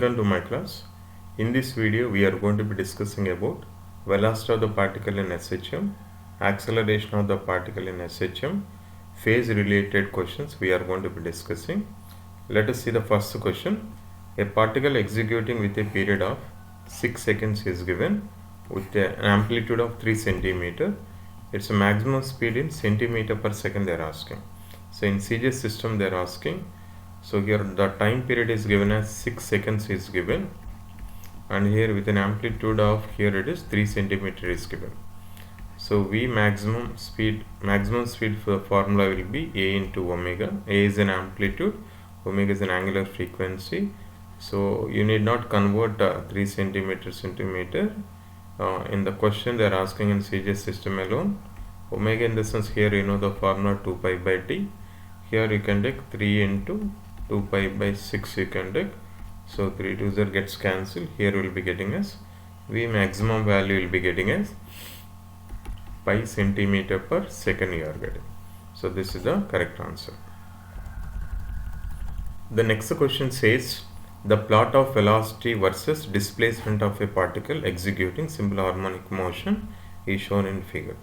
Welcome to my class. In this video we are going to be discussing about velocity of the particle in SHM, acceleration of the particle in SHM, phase related questions we are going to be discussing. Let us see the first question. A particle executing with a period of 6 seconds is given with an amplitude of 3 centimeter. Its maximum speed in centimeter per second they are asking. So in CGS system they are asking. So here the time period is given as 6 seconds is given, and here with an amplitude of, here it is 3 centimeter is given. So V maximum speed for formula will be A into omega. A is an amplitude, omega is an angular frequency. So you need not convert 3 centimeter. In the question they are asking in CGS system alone. Omega in the sense here you know the formula 2 pi by t. Here you can take 3 into 2 pi by 6 you can take. So 3 to 0 gets cancelled. Here we will be getting as V maximum value will be getting as pi centimeter per second you are getting. So this is the correct answer. The next question says the plot of velocity versus displacement of a particle executing simple harmonic motion is shown in figure.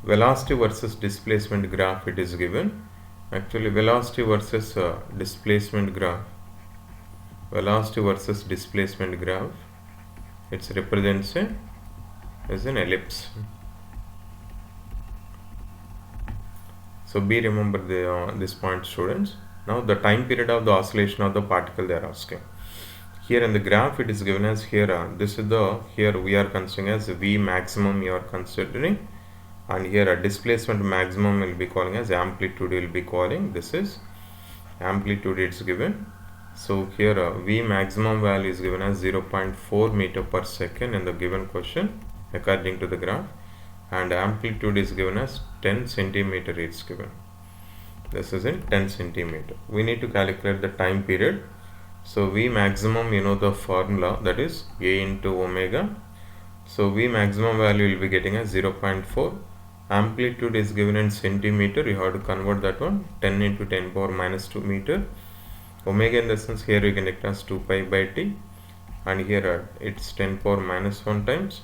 Velocity versus displacement graph it is given. Actually velocity versus displacement graph, it represents as an ellipse. So be remember this point, students. Now the time period of the oscillation of the particle they are asking. Here in the graph it is given as here this is the, here we are considering as V maximum you are considering, and here a displacement maximum will be calling as amplitude will be calling, this is amplitude it's given. So here V maximum value is given as 0.4 meter per second in the given question according to the graph, and amplitude is given as 10 centimeter it's given. This is in 10 centimeter. We need to calculate the time period. So V maximum, you know the formula, that is A into omega. So V maximum value will be getting as 0.4. Amplitude is given in centimeter. You have to convert that one, 10 into 10 power minus 2 meter. Omega in the sense here you can take as 2 pi by t, and here it's 10 power minus 1 times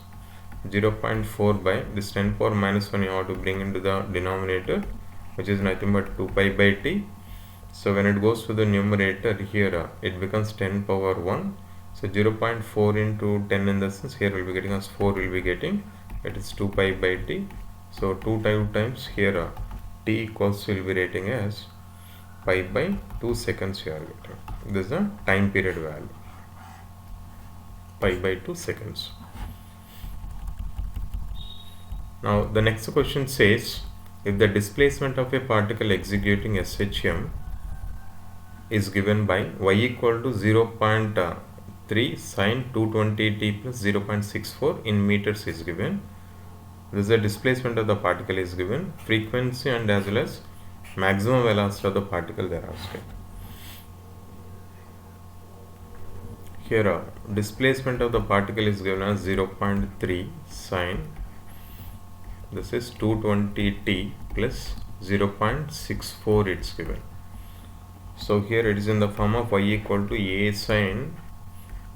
0.4 by this 10 power minus 1 you have to bring into the denominator, which is nothing but 2 pi by t. So when it goes to the numerator here it becomes 10 power 1. So 0.4 into 10 in the sense here will be getting as 4 will be getting, it is 2 pi by t. So 2 times here t equals will be rating as pi by 2 seconds you are getting. This is the time period value, pi by 2 seconds. Now the next question says if the displacement of a particle executing SHM is given by y equal to 0.3 sine 220t plus 0.64 in meters is given. This is the displacement of the particle is given, frequency and as well as maximum velocity of the particle they are asking. Here displacement of the particle is given as 0.3 sine, this is 220t plus 0.64 it's given. So here it is in the form of y equal to a sine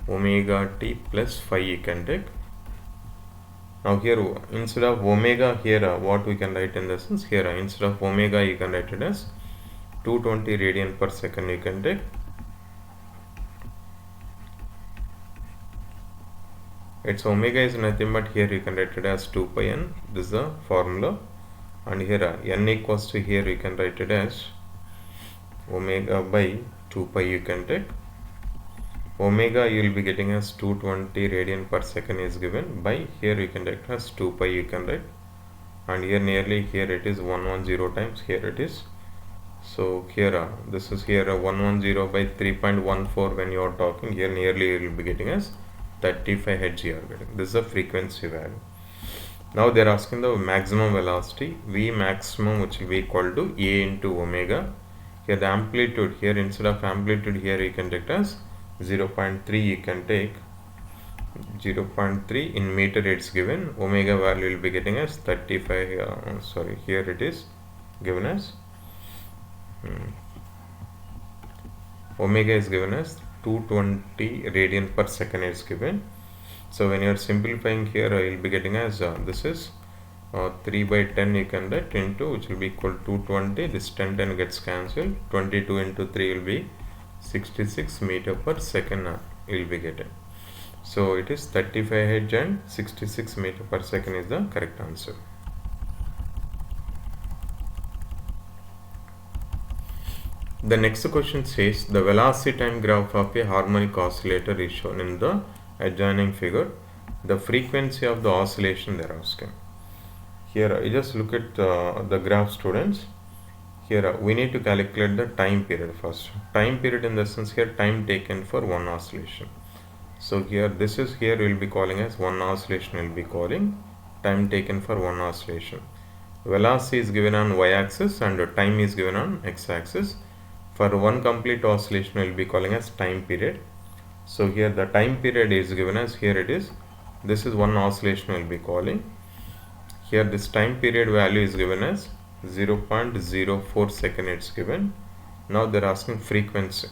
omega t plus phi you can take. Now here instead of omega here what we can write in the sense, here instead of omega you can write it as 220 radian per second you can take. Its omega is nothing but here you can write it as 2 pi n, this is the formula, and here n equals to, here you can write it as omega by 2 pi you can take. Omega you will be getting as 220 radian per second is given by, here you can take as 2 pi you can write, and here nearly here it is 110 times here it is. So here this is here 110 by 3.14 when you are talking, here nearly you will be getting as 35 Hz you are getting. This is the frequency value. Now they are asking the maximum velocity, V maximum, which will be equal to A into omega. Here the amplitude, here instead of amplitude here you can take as 0.3 you can take 0.3 in meter it's given. Omega value will be getting as 35 here it is given as omega is given as 220 radian per second is given. So when you are simplifying here, you will be getting as this is 3 by 10 you can write into, which will be equal to 220. This 10 gets cancelled. 22 into 3 will be 66 meter per second you will be getting. So it is 35 Hz and 66 meter per second is the correct answer. The next question says the velocity time graph of a harmonic oscillator is shown in the adjoining figure. The frequency of the oscillation they are asking. Here you just look at the graph, students. Here we need to calculate the time period first. Time period in the sense here time taken for one oscillation. So here this is here we will be calling as one oscillation, we will be calling time taken for one oscillation. Velocity is given on y-axis and time is given on x-axis. For one complete oscillation we will be calling as time period. So here the time period is given as, here it is, this is one oscillation we will be calling. Here this time period value is given as 0.04 second it's given. Now they are asking frequency.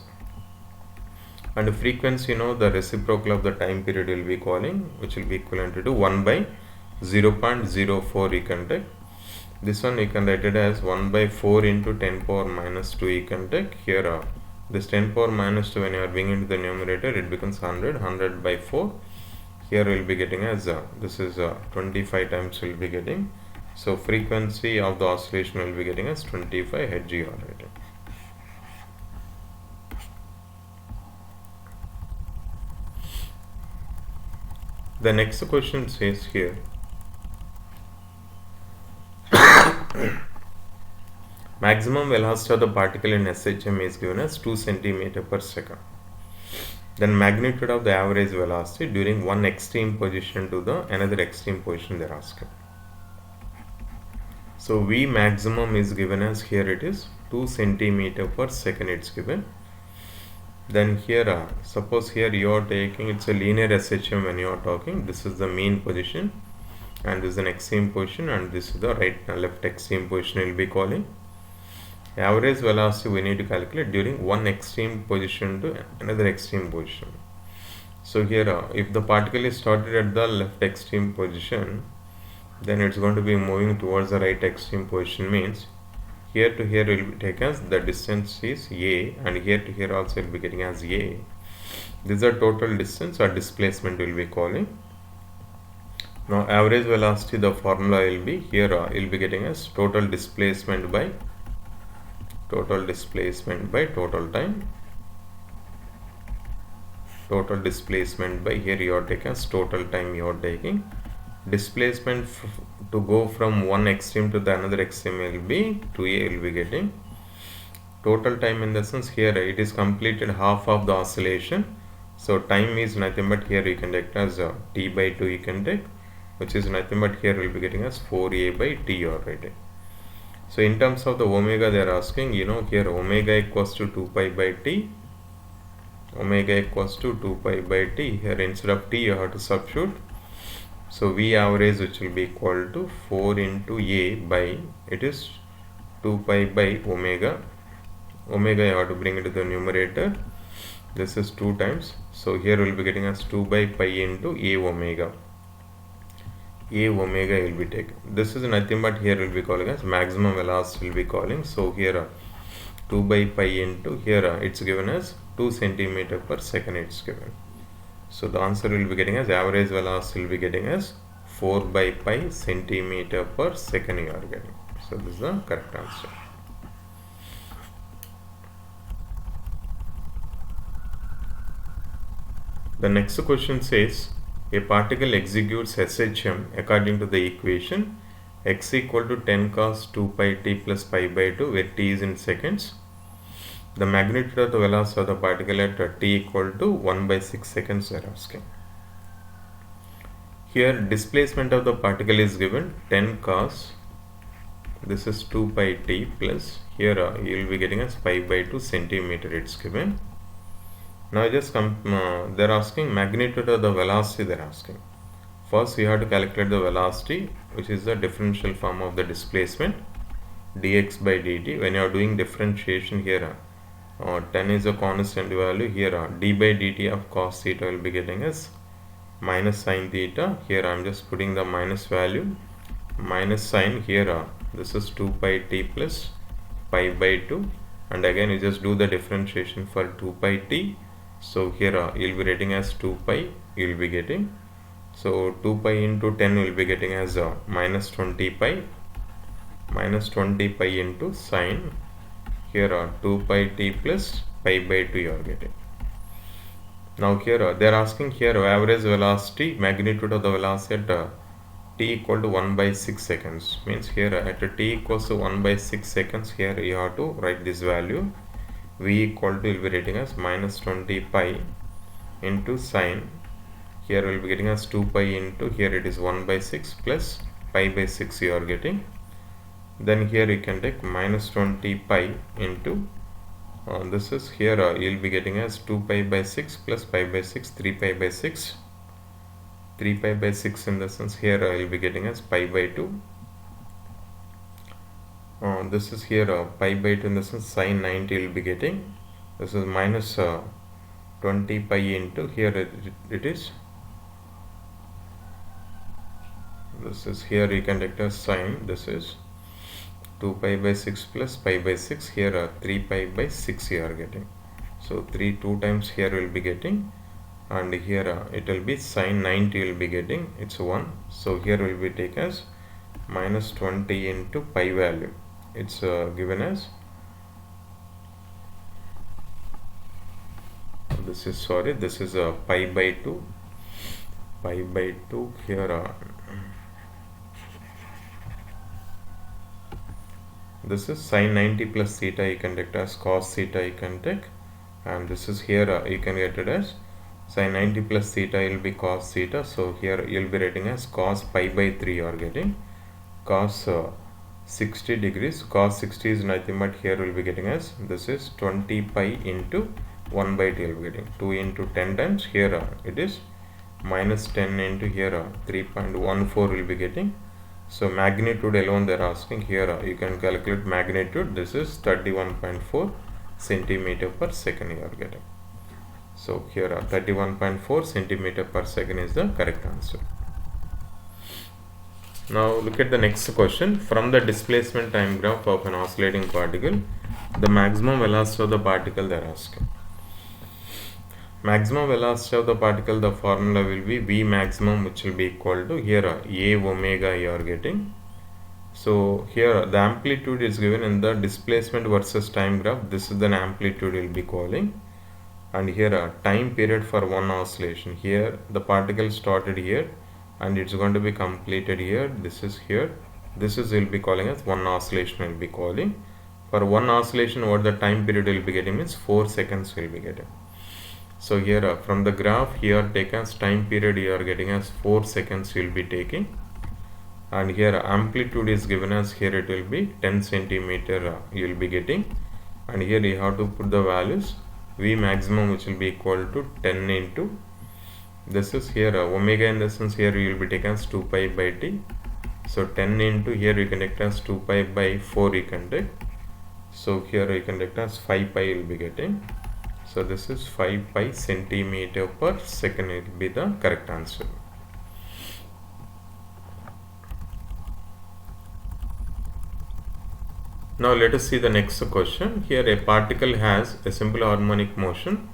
And the frequency, the reciprocal of the time period will be calling, which will be equivalent to 1 by 0.04 you can take. This one you can write it as 1 by 4 into 10 power minus 2 you can take. Here this 10 power minus 2, when you are bringing into the numerator, it becomes 100 by 4. Here we will be getting as this is 25 times we will be getting. So frequency of the oscillation will be getting as 25 Hz already. The next question says here maximum velocity of the particle in SHM is given as 2 cm per second. Then magnitude of the average velocity during one extreme position to the another extreme position they are asking. So V maximum is given as, here it is 2 cm per second it's given. Then here suppose here you are taking, it's a linear SHM when you are talking, this is the mean position and this is an extreme position and this is the right and left extreme position we will be calling. Average velocity we need to calculate during one extreme position to another extreme position. So here if the particle is started at the left extreme position, then it's going to be moving towards the right extreme position, means here to here will be taken as the distance is a, and here to here also will be getting as a. This is the total distance or displacement we will be calling. Now average velocity, the formula will be here will be getting as total displacement by total time. Total displacement by, here you are taking as total time you are taking. Displacement to go from one extreme to the another extreme will be 2a will be getting. Total time in the sense here it is completed half of the oscillation. So time is nothing but here you can take as t by 2 you can take, which is nothing but here will be getting as 4a by t already. So in terms of the omega they are asking, here omega equals to 2 pi by t. Omega equals to 2 pi by t. Here instead of t you have to substitute. So V average, which will be equal to 4 into a by, it is 2 pi by omega. Omega you have to bring it to the numerator. This is 2 times. So here we will be getting as 2 by pi into a omega. A omega will be taken. This is nothing but here will be calling as maximum velocity will be calling. So here 2 by pi into, here it's given as 2 cm per second it's given. So the answer will be getting as average velocity will be getting as 4 by pi centimeter per second you are getting. So this is the correct answer. The next question says a particle executes SHM according to the equation x equal to 10 cos 2 pi t plus pi by 2, where t is in seconds. The magnitude of the velocity of the particle at t equal to 1 by 6 seconds they are asking. Here displacement of the particle is given 10 cos, this is 2 pi t plus, here you will be getting as pi by 2 centimeter it's given. Now just they are asking magnitude of the velocity they are asking. First we have to calculate the velocity, which is the differential form of the displacement dx by dt. When you are doing differentiation here, 10 is a constant value. Here d by dt of cos theta will be getting as minus sin theta. Here I am just putting the minus value, minus sin. Here this is 2 pi t plus pi by 2, and again you just do the differentiation for 2 pi t. So here you will be getting as 2 pi, you will be getting, so 2 pi into 10 will be getting as minus 20 pi, minus 20 pi into sin. Here 2 pi t plus pi by 2 you are getting. Now here they are asking here average velocity, magnitude of the velocity at t equal to 1 by 6 seconds. Means here at t equals to 1 by 6 seconds, here you have to write this value. V equal to, will be writing as minus 20 pi into sine. Here we will be getting as 2 pi into, here it is 1 by 6 plus pi by 6 you are getting. Then here you can take minus 20 pi into, this is here you will be getting as 2 pi by 6 plus pi by 6, 3 pi by 6. 3 pi by 6 in the sense here I will be getting as pi by 2. This is here pi by 2 in the sense sin 90 will be getting. This is minus 20 pi into, here it is. This is here you can take as sin. This is 2 pi by 6 plus pi by 6. Here 3 pi by 6 you are getting. So 2 times here will be getting. And here it will be sin 90 will be getting, it's 1. So here will be take as minus 20 into pi value. It's given as, this is pi by 2. Pi by 2 here. This is sin 90 plus theta you can take as cos theta you can take. And this is here you can get it as sin 90 plus theta will be cos theta. So here you will be writing as cos pi by 3 you are getting. Cos 60 degrees. Cos 60 is nothing but here we will be getting as, this is 20 pi into 1 by 2 you will be getting. 2 into 10 times. Here it is minus 10 into here 3.14 will be getting. So magnitude alone they are asking. Here you can calculate magnitude. This is 31.4 centimeter per second you are getting. So here 31.4 centimeter per second is the correct answer. Now look at the next question. From the displacement time graph of an oscillating particle, the maximum velocity of the particle they are asking. Maximum velocity of the particle, the formula will be V maximum, which will be equal to here A omega you are getting. So here the amplitude is given in the displacement versus time graph. This is the amplitude will be calling. And here time period for one oscillation. Here the particle started here and it's going to be completed here. This is here. This is will be calling as one oscillation will be calling. For one oscillation, what the time period will be getting means 4 seconds will be getting. So here from the graph here take as time period you are getting as 4 seconds you will be taking. And here amplitude is given as, here it will be 10 centimeter you will be getting. And here you have to put the values. V maximum, which will be equal to 10 into, this is here omega in the sense here you will be taken as 2 pi by t. So 10 into, here you can take as 2 pi by 4 you can take. So here you can take as 5 pi you will be getting. So this is 5 pi centimeter per second will be the correct answer. Now let us see the next question. Here a particle has a simple harmonic motion.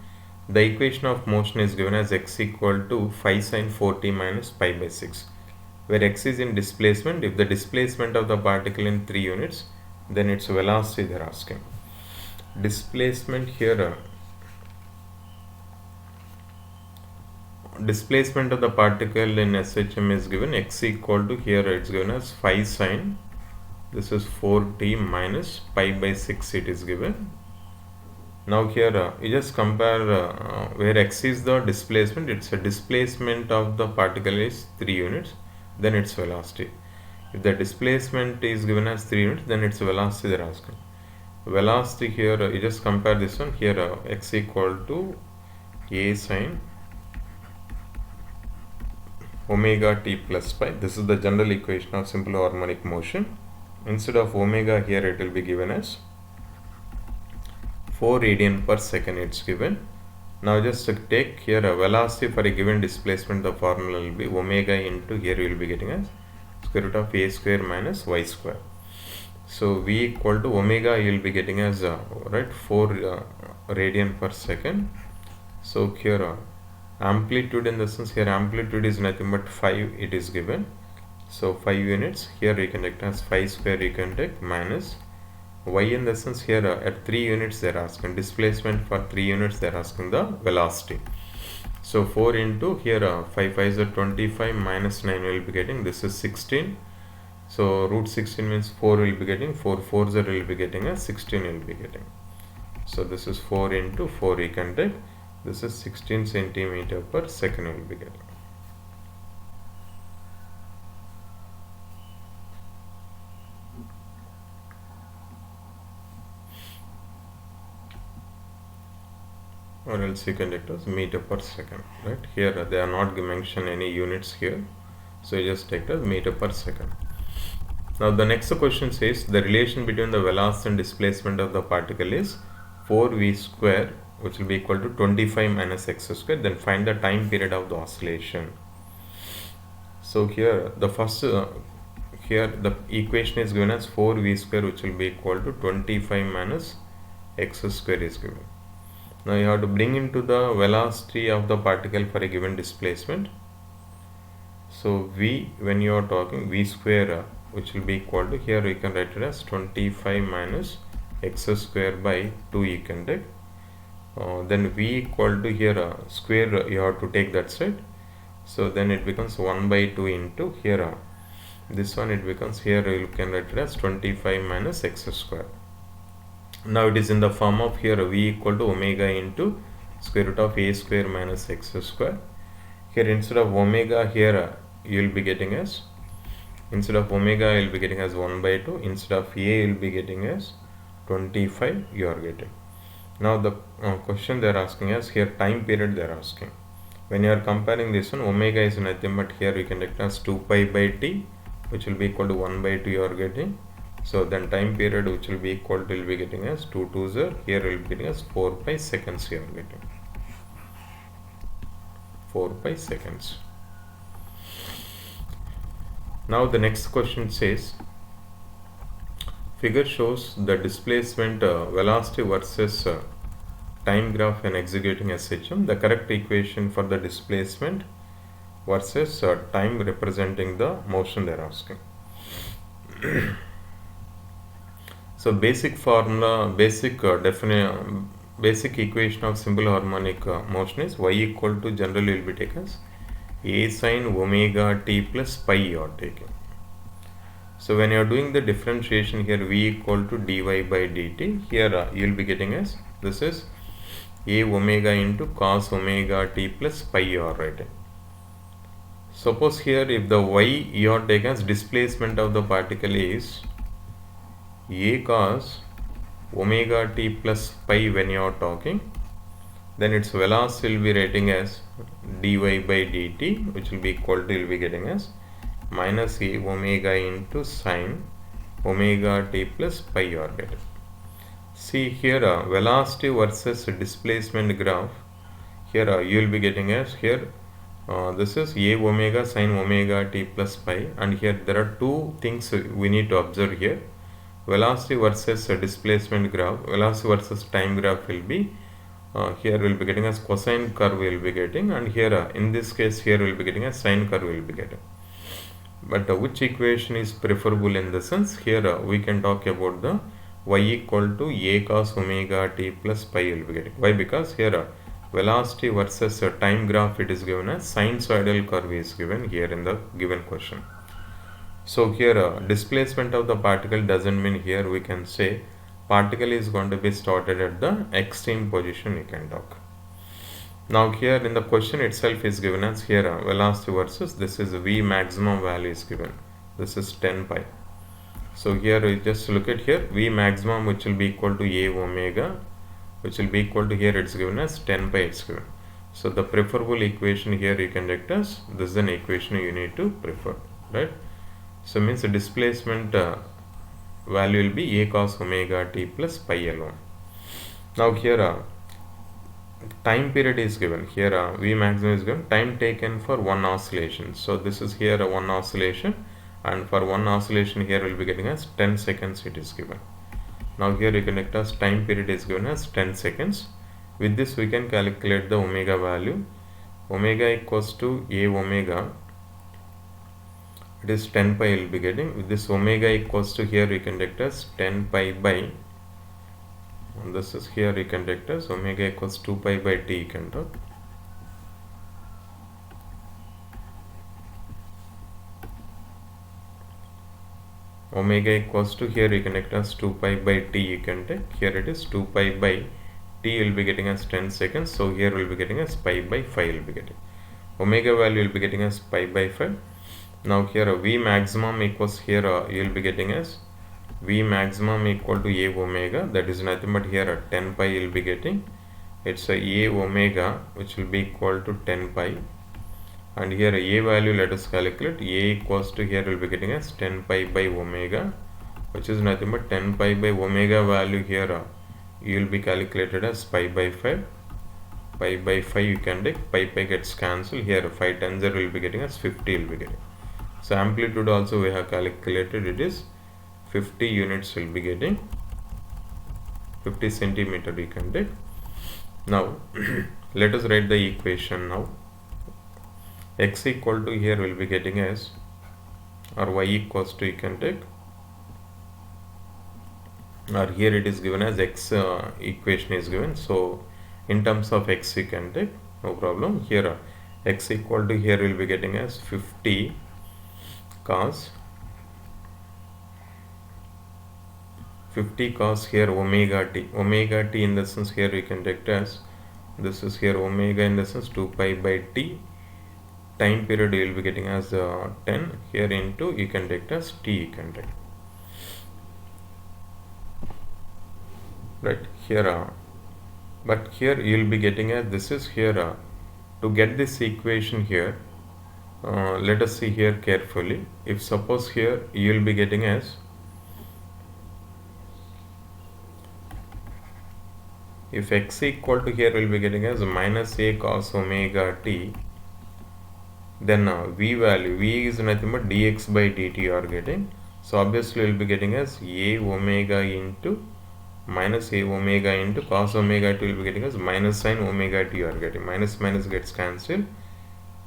The equation of motion is given as x equal to 5 sin 4t minus pi by 6, where x is in displacement. If the displacement of the particle in 3 units, then its velocity they are asking. Displacement here, displacement of the particle in SHM is given x equal to, here it's given as 5 sin, this is 4t minus pi by 6 it is given. Now here you just compare where x is the displacement, it's a displacement of the particle is 3 units, then its velocity. If the displacement is given as 3 units, then its velocity they are asking. Velocity here you just compare this one, here x equal to a sin omega t plus pi. This is the general equation of simple harmonic motion. Instead of omega, here it will be given as 4 radian per second it's given. Now just take here a velocity for a given displacement. The formula will be omega into, here you will be getting as square root of a square minus y square. So v equal to omega you will be getting as right 4 radian per second. So here amplitude, in the sense here amplitude is nothing but 5 it is given. So 5 units, here you can take as 5 square you can take minus y, in the sense here at 3 units they are asking displacement, for 3 units they are asking the velocity. So 4 into here 5 5 is 25 minus 9 will be getting, this is 16. So root 16 means 4 will be getting, 4 4s will be getting as 16 will be getting. So this is 4 into 4 you can take, this is 16 centimeter per second will be getting. Or else you can take as meter per second, right? Here they are not mentioned any units here, so you just take as meter per second. Now the next question says the relation between the velocity and displacement of the particle is 4v square, which will be equal to 25 minus x square. Then find the time period of the oscillation. So here the first here the equation is given as 4v square, which will be equal to 25 minus x square is given. Now you have to bring into the velocity of the particle for a given displacement. So v, when you are talking v square, which will be equal to, here you can write it as 25 minus x square by 2 you can take. Then v equal to, here square you have to take that side. So then it becomes 1 by 2 into here this one, it becomes, here you can write it as 25 minus x square. Now it is in the form of here v equal to omega into square root of a square minus x square. Here instead of omega, here you will be getting as, instead of omega you will be getting as 1 by 2, instead of a you will be getting as 25 you are getting. Now the question they are asking us here, time period they are asking. When you are comparing this one, omega is nothing but, here you can take as 2 pi by t, which will be equal to 1 by 2 you are getting. So then time period which will be equal to, will be getting as 2 2s are, here will be getting as 4 pi seconds you are getting. 4 pi seconds. Now the next question says figure shows the displacement velocity versus time graph when executing SHM. The correct equation for the displacement versus time representing the motion they are asking. So basic formula, basic equation of simple harmonic motion is y equal to, generally will be taken as a sin omega t plus pi you are taking. So when you are doing the differentiation here, v equal to dy by dt, here you will be getting as, this is a omega into cos omega t plus pi you are writing. Suppose here if the y you are taken as displacement of the particle is a cos omega t plus pi when you are talking, then its velocity will be writing as dy by dt, which will be equal to, you will be getting as minus a omega into sin omega t plus pi you are getting. See here velocity versus displacement graph, here you will be getting as, here this is a omega sin omega t plus pi, and here there are two things we need to observe here. Velocity versus displacement graph, velocity versus time graph will be here will be getting as cosine curve will be getting, and here in this case here will be getting a sine curve will be getting. But which equation is preferable, in the sense here we can talk about the y equal to a cos omega t plus pi will be getting. Why? Because here velocity versus time graph it is given as sinusoidal curve is given here in the given question. So here displacement of the particle doesn't mean, here we can say particle is going to be started at the extreme position we can talk. Now here in the question itself is given as, here velocity versus, this is v maximum value is given, this is 10 pi. So here we just look at here v maximum, which will be equal to a omega, which will be equal to, here it's given as 10 pi it's given. So the preferable equation here you can take as, this is an equation you need to prefer, right? So means the displacement value will be a cos omega t plus pi alone. Now here time period is given. Here V maximum is given, time taken for one oscillation. So this is here one oscillation, and for one oscillation here we will be getting as 10 seconds it is given. Now here you can take as time period is given as 10 seconds. With this we can calculate the omega value. Omega equals to A omega, it is 10 pi you will be getting. With this omega equals to, here you can take as 10 pi by, and this is here you can take as omega equals 2 pi by t you can do. Omega equals to, here you can take as 2 pi by t you can take. Here it is 2 pi by t will be getting as 10 seconds. So here we will be getting as pi by 5 will be getting. Omega value will be getting as pi by 5. Now here V maximum equals, here you will be getting as V maximum equal to A omega, that is nothing but here 10 pi you will be getting. It's a omega which will be equal to 10 pi, and here A value let us calculate. A equals to, here we will be getting as 10 pi by omega, which is nothing but 10 pi by omega value here you will be calculated as pi by 5. Pi by 5 you can take, pi gets cancelled, here 5 times there will be getting as 50 will be getting. So amplitude also we have calculated, it is 50 units will be getting, 50 centimeter you can take. Now let us write the equation now. X equal to, here will be getting as, or y equals to you can take, or here it is given as x equation is given. So in terms of x you can take, no problem. Here x equal to, here will be getting as 50 cos here omega t in the sense, here you can take as, this is here omega in the sense 2 pi by t, time period you will be getting as 10, here into you can take as t you can take, right here. But here you will be getting as, this is here to get this equation here, let us see here carefully. If suppose here you will be getting as, if x equal to, here will be getting as minus a cos omega t, then v value, v is nothing but dx by dt you are getting. So obviously you will be getting as a omega into minus a omega into cos omega t will be getting as minus sin omega t you are getting. Minus minus gets cancelled.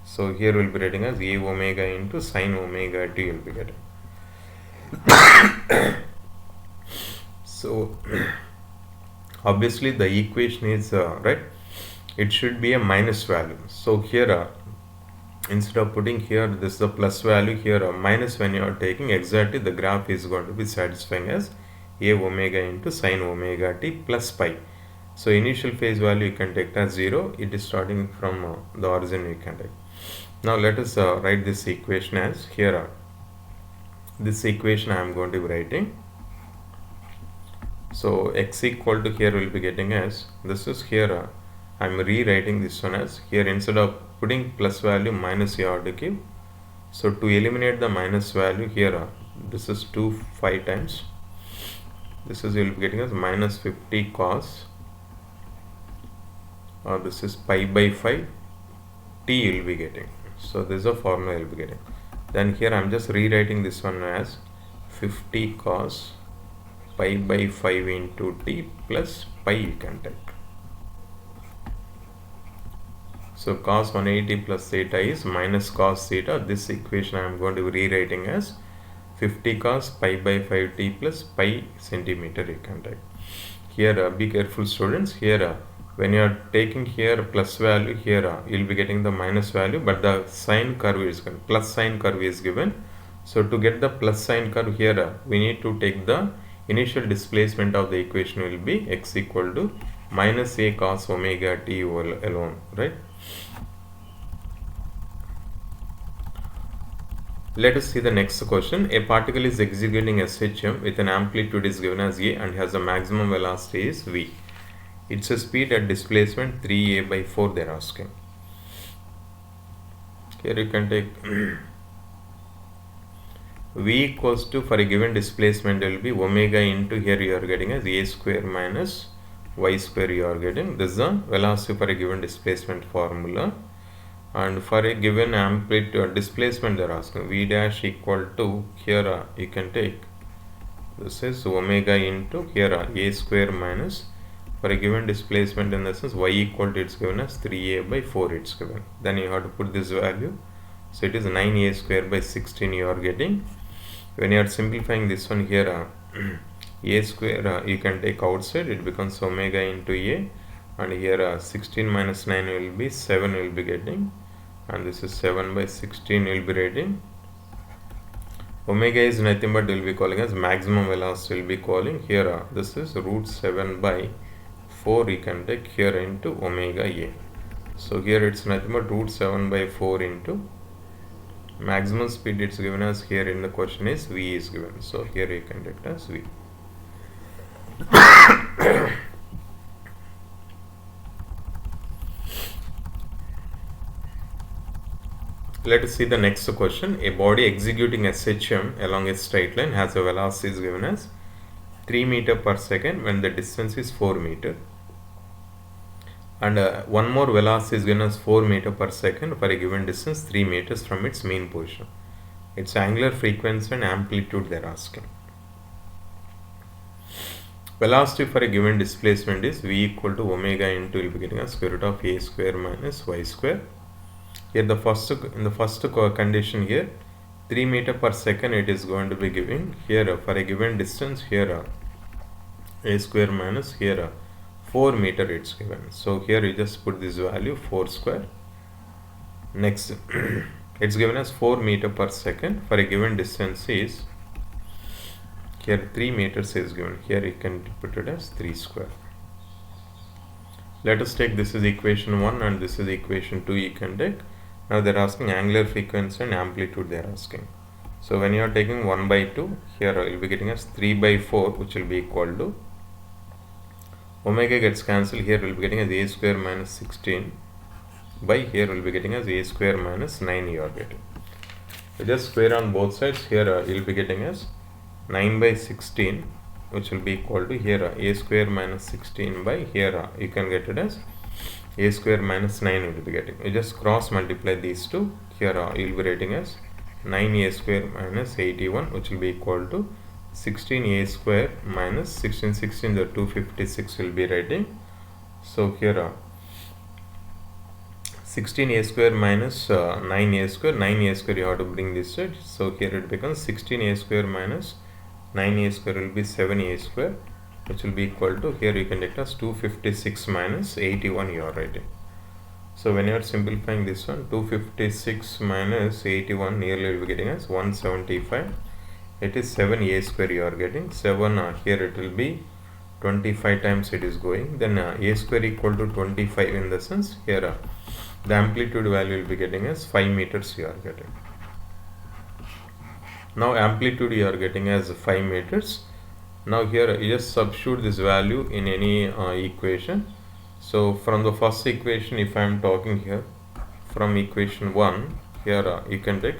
So here we will be writing as a omega into sin omega t will be getting. So obviously the equation is right, it should be a minus value. So here instead of putting here this the plus value, here minus when you are taking, exactly the graph is going to be satisfying as a omega into sin omega t plus pi. So initial phase value you can take as 0, it is starting from the origin you can take. Now let us write this equation as, here this equation I am going to be writing. So x equal to, here will be getting as, this is here I am rewriting this one as, here instead of putting plus value minus you have to give. So to eliminate the minus value, here this is 2 5 times, this is you will be getting as minus 50 cos, or this is pi by 5 t you will be getting. So this is a formula you will be getting. Then here I am just rewriting this one as 50 cos pi by 5 into t plus pi you can take. So cos 180 plus theta is minus cos theta. This equation I am going to be rewriting as 50 cos pi by 5 t plus pi centimeter you can take. Here be careful students, here when you are taking here plus value, here you will be getting the minus value, but the sine curve is given, plus sine curve is given. So to get the plus sine curve, here we need to take the initial displacement of the equation will be x equal to minus a cos omega t alone, right? Let us see the next question. A particle is executing SHM with an amplitude is given as a and has a maximum velocity is v. It's a speed at displacement 3a by 4 they are asking. Here you can take v equals to, for a given displacement will be omega into, here you are getting as a square minus y square you are getting. This is the velocity for a given displacement formula. And for a given amplitude displacement they are asking v dash equal to, here you can take, this is omega into here a square minus, for a given displacement in the sense y equal to, it's given as 3a by 4 it's given. Then you have to put this value. So it is 9a square by 16 you are getting. When you are simplifying this one here, a square you can take outside, it becomes omega into a, and here 16 minus 9 will be 7 will be getting, and this is 7 by 16 will be writing. Omega is nothing but will be calling as maximum velocity will be calling here. This is root 7 by 4 you can take here into omega a. So here it's nothing but root 7 by 4 into maximum speed it's given as here in the question is v is given. So here you can take as v. Let us see the next question. A body executing SHM along a straight line has a velocity is given as 3 meter per second when the distance is 4 meter. And one more velocity is given as 4 meter per second for a given distance 3 meters from its mean position. Its angular frequency and amplitude they are asking. Velocity for a given displacement is v equal to omega into, will be getting a square root of a square minus y square. Here in the first condition here 3 meter per second it is going to be giving here for a given distance here a square minus here 4 meter it's given. So here you just put this value 4 square. Next it's given as 4 meter per second for a given distance is here 3 meters is given. Here you can put it as 3 square. Let us take this is equation 1 and this is equation 2 you can take. Now they are asking angular frequency and amplitude they are asking. So when you are taking 1 by 2, here you will be getting as 3 by 4 which will be equal to, omega gets cancelled, here we will be getting as a square minus 16 by, here we will be getting as a square minus 9 you are getting. So just square on both sides, here you will be getting as 9 by 16 which will be equal to here a square minus 16 by, here you can get it as a square minus 9 will be getting. You just cross multiply these two, here you will be writing as 9a square minus 81 which will be equal to 16a square minus 16, the 256 will be writing. So here 16a square minus 9a square you have to bring this side. So here it becomes 16a square minus 9a square will be 7a square which will be equal to, here you can take as 256 minus 81 you are writing. So when you are simplifying this one, 256 minus 81 nearly you will be getting as 175. It is 7a square you are getting. 7 here it will be 25 times it is going. Then a square equal to 25 in the sense here the amplitude value will be getting as 5 meters you are getting. Now amplitude you are getting as 5 meters. Now here you just substitute this value in any equation. So from the first equation, if I am talking here from equation 1, here you can take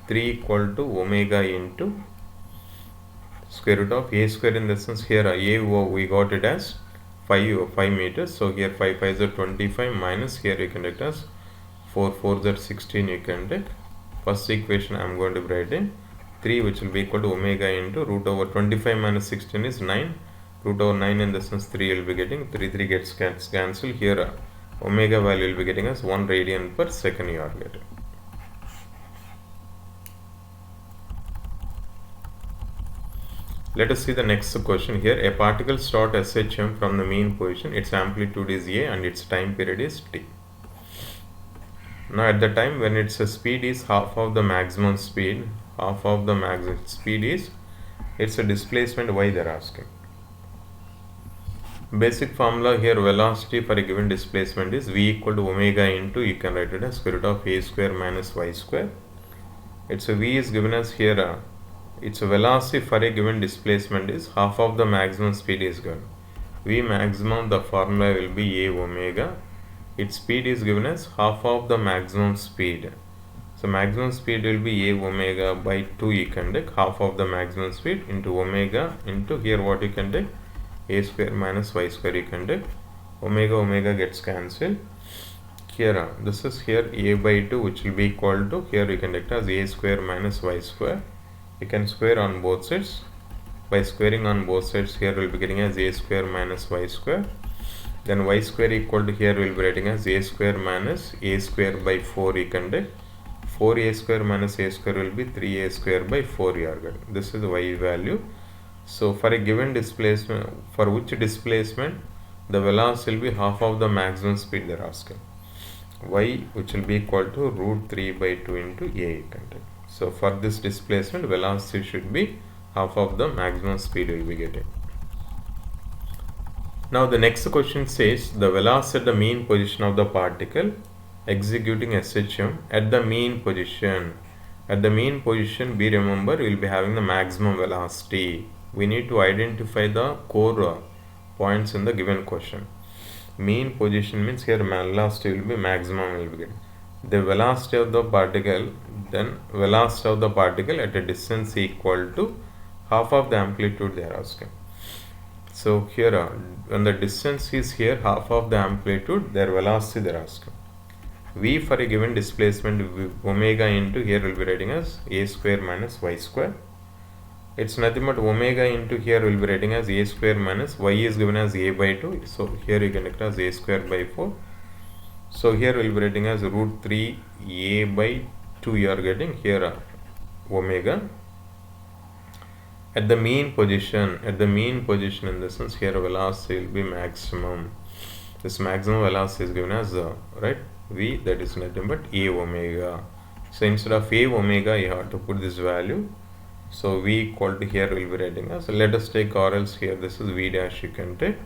3 equal to omega into square root of a square in the sense here a we got it as 5 meters. So here 5 5 is 25 minus here you can take as 4 4 is 16 you can take. First equation I am going to be writing 3 which will be equal to omega into root over 25 minus 16 is 9, root over 9 in the sense 3 will be getting, 3 gets cancelled, here omega value will be getting as 1 radian per second you are getting. Let us see the next question here. A particle start SHM from the mean position, its amplitude is a and its time period is t. Now at the time when its speed is half of the maximum speed, is it's a displacement y they are asking. Basic formula here, velocity for a given displacement is v equal to omega into, you can write it as square root of a square minus y square. It's a v is given as here its velocity for a given displacement is half of the maximum speed is given. V maximum, the formula will be a omega. Its speed is given as half of the maximum speed. So maximum speed will be a omega by 2 you can take, half of the maximum speed into omega into here what you can take a square minus y square you can take. Omega gets cancelled. Here this is here a by 2, which will be equal to, here you can take as a square minus y square. You can square on both sides. By squaring on both sides, here we will be getting as a square minus y square. Then y square equal to, here we will be writing as a square minus a square by 4 you can take. 4a square minus a square will be 3a square by 4 you are getting. This is y value. So for a given displacement, for which displacement the velocity will be half of the maximum speed they are asking. Y, which will be equal to root 3 by 2 into a you can take. So for this displacement, velocity should be half of the maximum speed we will be getting. Now the next question says the velocity at the mean position of the particle executing SHM at the mean position. At the mean position, be remember, we will be having the maximum velocity. We need to identify the core points in the given question. Mean position means here velocity will be maximum will be getting. The velocity of the particle, then velocity of the particle at a distance equal to half of the amplitude they are asking. So here when the distance is here half of the amplitude, their velocity they are asking. V for a given displacement omega into, here will be writing as a square minus y square. It's nothing but omega into, here will be writing as a square minus y is given as a by 2. So here you can write as a square by 4. So here we will be writing as root 3 a by 2 you are getting here omega. At the mean position in the sense here velocity will be maximum. This maximum velocity is given as right v, that is nothing but a omega. So instead of a omega you have to put this value. So v equal to, here we will be writing as, let us take or else here this is v dash you can take.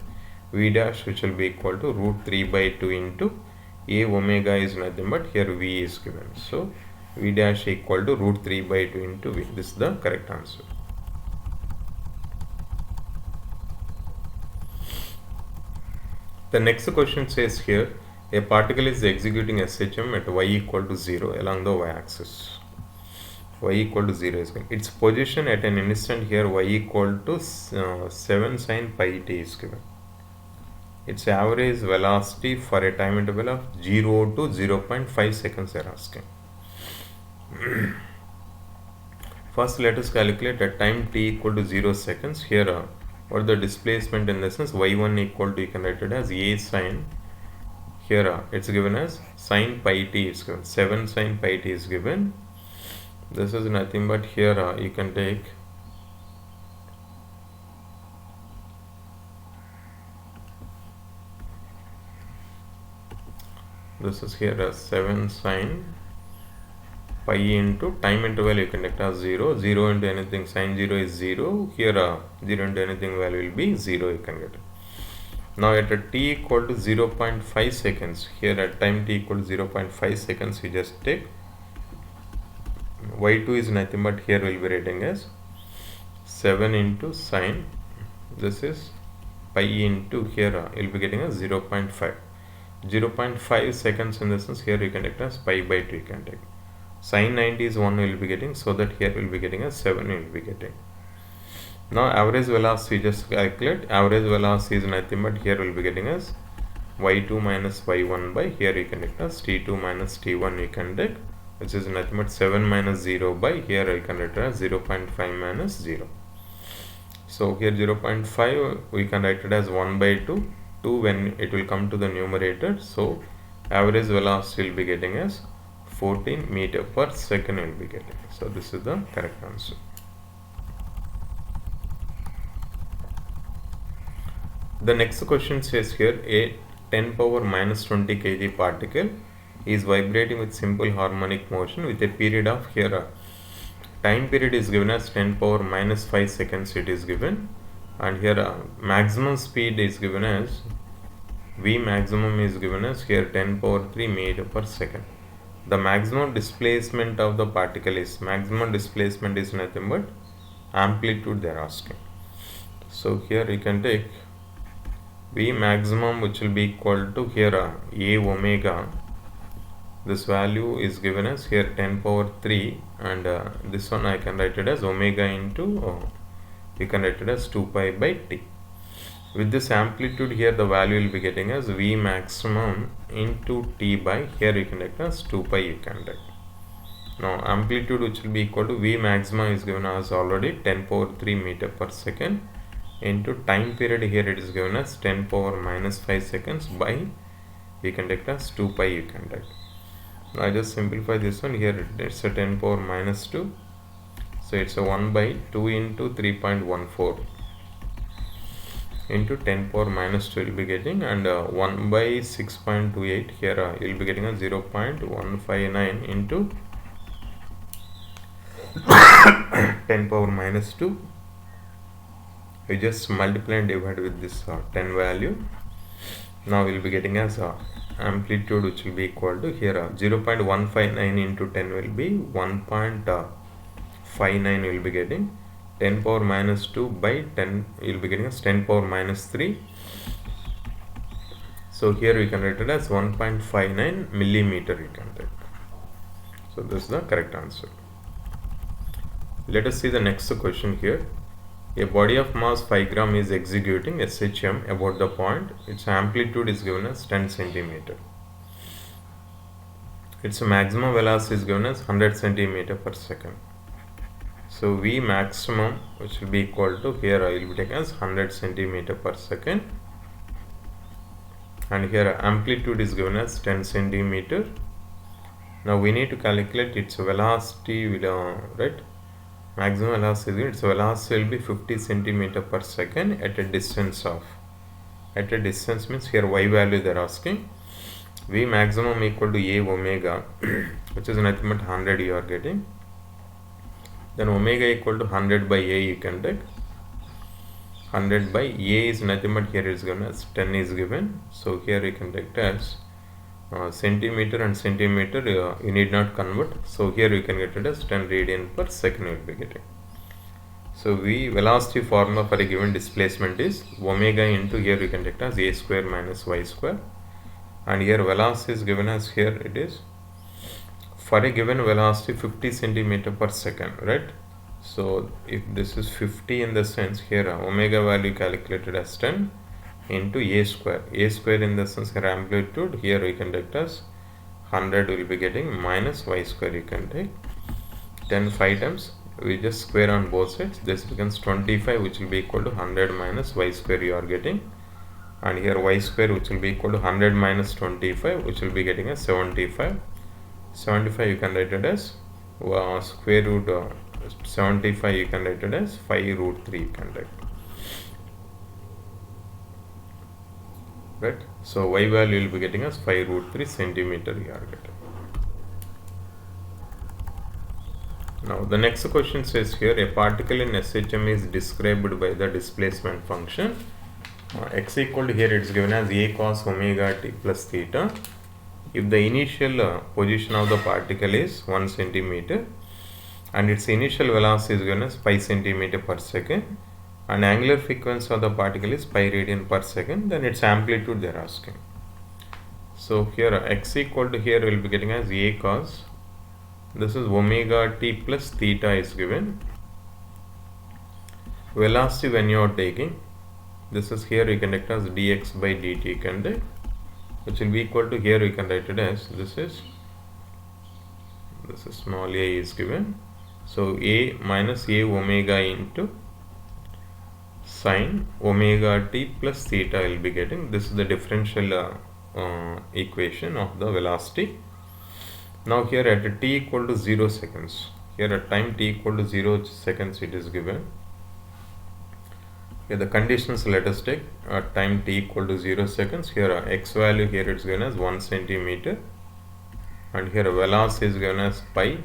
V dash which will be equal to root 3 by 2 into a omega is nothing but here v is given. So v dash equal to root 3 by 2 into v. This is the correct answer. The next question says here a particle is executing SHM at y equal to 0 along the y-axis. Y equal to 0 is given. Its position at an instant here y equal to 7 sin pi t is given. Its average velocity for a time interval of 0 to 0.5 seconds they are asking. First let us calculate at time t equal to 0 seconds. Here what the displacement in the sense y1 equal to, you can write it as a sin, here it's given as sin pi t is given, 7 sin pi t is given. This is nothing but here you can take this is here as 7 sin pi into time interval you can take as 0 into anything, sin 0 is 0, here 0 into anything value will be 0 you can get it. Now at a t equal to 0.5 seconds, here at time t equal to 0.5 seconds you just take y2 is nothing but here will be writing as 7 into sin, this is pi into, here you will be getting as 0.5. 0.5 seconds in the sense here you can take as pi by 2 you can take. Sin 90 is 1 we will be getting, so that here we will be getting as 7 we will be getting. Now average velocity just calculate. Average velocity is nothing but here we will be getting as y2 minus y1 by, here you can take as t2 minus t1 you can take, which is nothing but 7 minus 0 by, here you can write as 0.5 minus 0. So here 0.5 we can write it as 1 by 2 when it will come to the numerator. So average velocity will be getting as 14 meter per second will be getting. So this is the correct answer. The next question says here a 10 power minus 20 kg particle is vibrating with simple harmonic motion with a period of, here time period is given as 10 power minus 5 seconds it is given, and here maximum speed is given as v maximum is given as here 10 power 3 meter per second. The maximum displacement of the particle is, maximum displacement is nothing but amplitude they are asking. So here you can take v maximum which will be equal to, here a omega, this value is given as here 10 power 3, and this one I can write it as omega into you can write it as 2 pi by t. With this amplitude here, the value will be getting as V maximum into T by, here you can take as 2 pi you can take. Now amplitude which will be equal to V maximum is given as already 10 power 3 meter per second into time period, here it is given as 10 power minus 5 seconds by, you can take as 2 pi you can take. Now I just simplify this one, here it's a 10 power minus 2, so it's a 1 by 2 into 3.14 into 10 power minus 2 will be getting, and 1 by 6.28, here you will be getting a 0.159 into 10 power minus 2. We just multiply and divide with this 10 value. Now we will be getting as amplitude which will be equal to, here 0.159 into 10 will be 1.59 will be getting, 10 power minus 2 by 10 you will be getting as 10 power minus 3. So here we can write it as 1.59 millimeter you can take. So this is the correct answer. Let us see the next question here. A body of mass 5 gram is executing SHM about the point. Its amplitude is given as 10 centimeter. Its maximum velocity is given as 100 centimeter per second. So V maximum which will be equal to, here I will be taken as 100 centimeter per second, and here amplitude is given as 10 centimeter. Now we need to calculate its velocity with right, maximum velocity, its velocity will be 50 centimeter per second at a distance of, at a distance means here y value they are asking. V maximum equal to A omega which is nothing but 100 you are getting, then omega equal to 100 by A you can take. 100 by A is nothing but, here is given as 10 is given, so here you can take as centimeter and centimeter you need not convert, so here you can get it as 10 radian per second you will be getting. So V velocity formula for a given displacement is omega into, here you can take as A square minus y square, and here velocity is given as, here it is for a given velocity 50 centimeter per second, right? So if this is 50 in the sense, here omega value calculated as 10 into A square in the sense here amplitude, here we can take as 100 will be getting minus y square you can take, 10 5 times we just square on both sides, this becomes 25 which will be equal to 100 minus y square you are getting, and here y square which will be equal to 100 minus 25 which will be getting as 75 you can write it as square root 75 you can write it as 5 root 3 you can write, right? So y value will be getting as 5 root 3 centimeter you are getting. Now the next question says here, a particle in SHM is described by the displacement function x equal to, here it is given as A cos omega t plus theta. If the initial position of the particle is 1 centimeter and its initial velocity is given as pi centimeter per second and angular frequency of the particle is pi radian per second, then its amplitude they are asking. So here x equal to, here we will be getting as A cos, this is omega t plus theta is given. Velocity when you are taking, this is, here you can take as dx by dt you can take, which will be equal to, here you can write it as, this is small a is given, so A minus A omega into sine omega t plus theta will be getting, this is the differential equation of the velocity. Now here at t equal to 0 seconds, here at time t equal to 0 seconds it is given. Here the conditions let us take at time t equal to 0 seconds, here x value here it is given as 1 centimeter and here velocity is given as pi,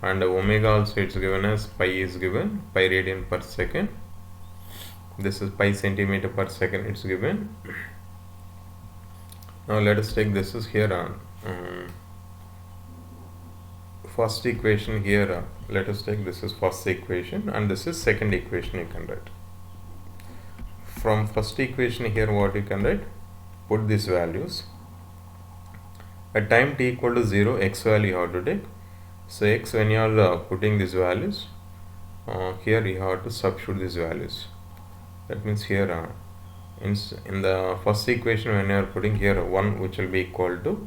and omega also it is given as pi is given, pi radian per second, this is pi centimeter per second it's given. Now let us take, this is here first equation, here let us take, this is first equation and this is second equation you can write. From first equation here what you can write, put these values. At time t equal to 0, x value you have to take. So x, when you are putting these values, here you have to substitute these values. That means here in the first equation, when you are putting here 1, which will be equal to,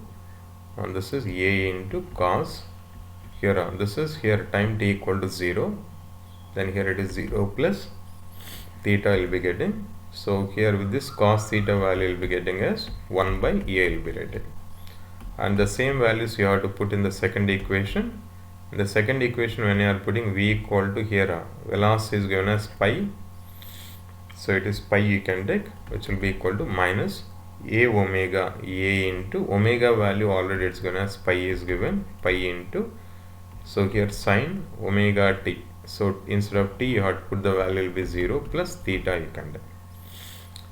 and this is a into cos, here this is here time t equal to 0, then here it is 0 plus theta will be getting. So here with this cos theta value will be getting as 1 by a will be writing, and the same values you have to put in the second equation. In the second equation, when you are putting v equal to here velocity is given as pi, so it is pi you can take, which will be equal to minus a omega, a into omega value already it's given as pi is given, pi into, so here sine omega t, so instead of t you have to put the value will be 0 plus theta you can take.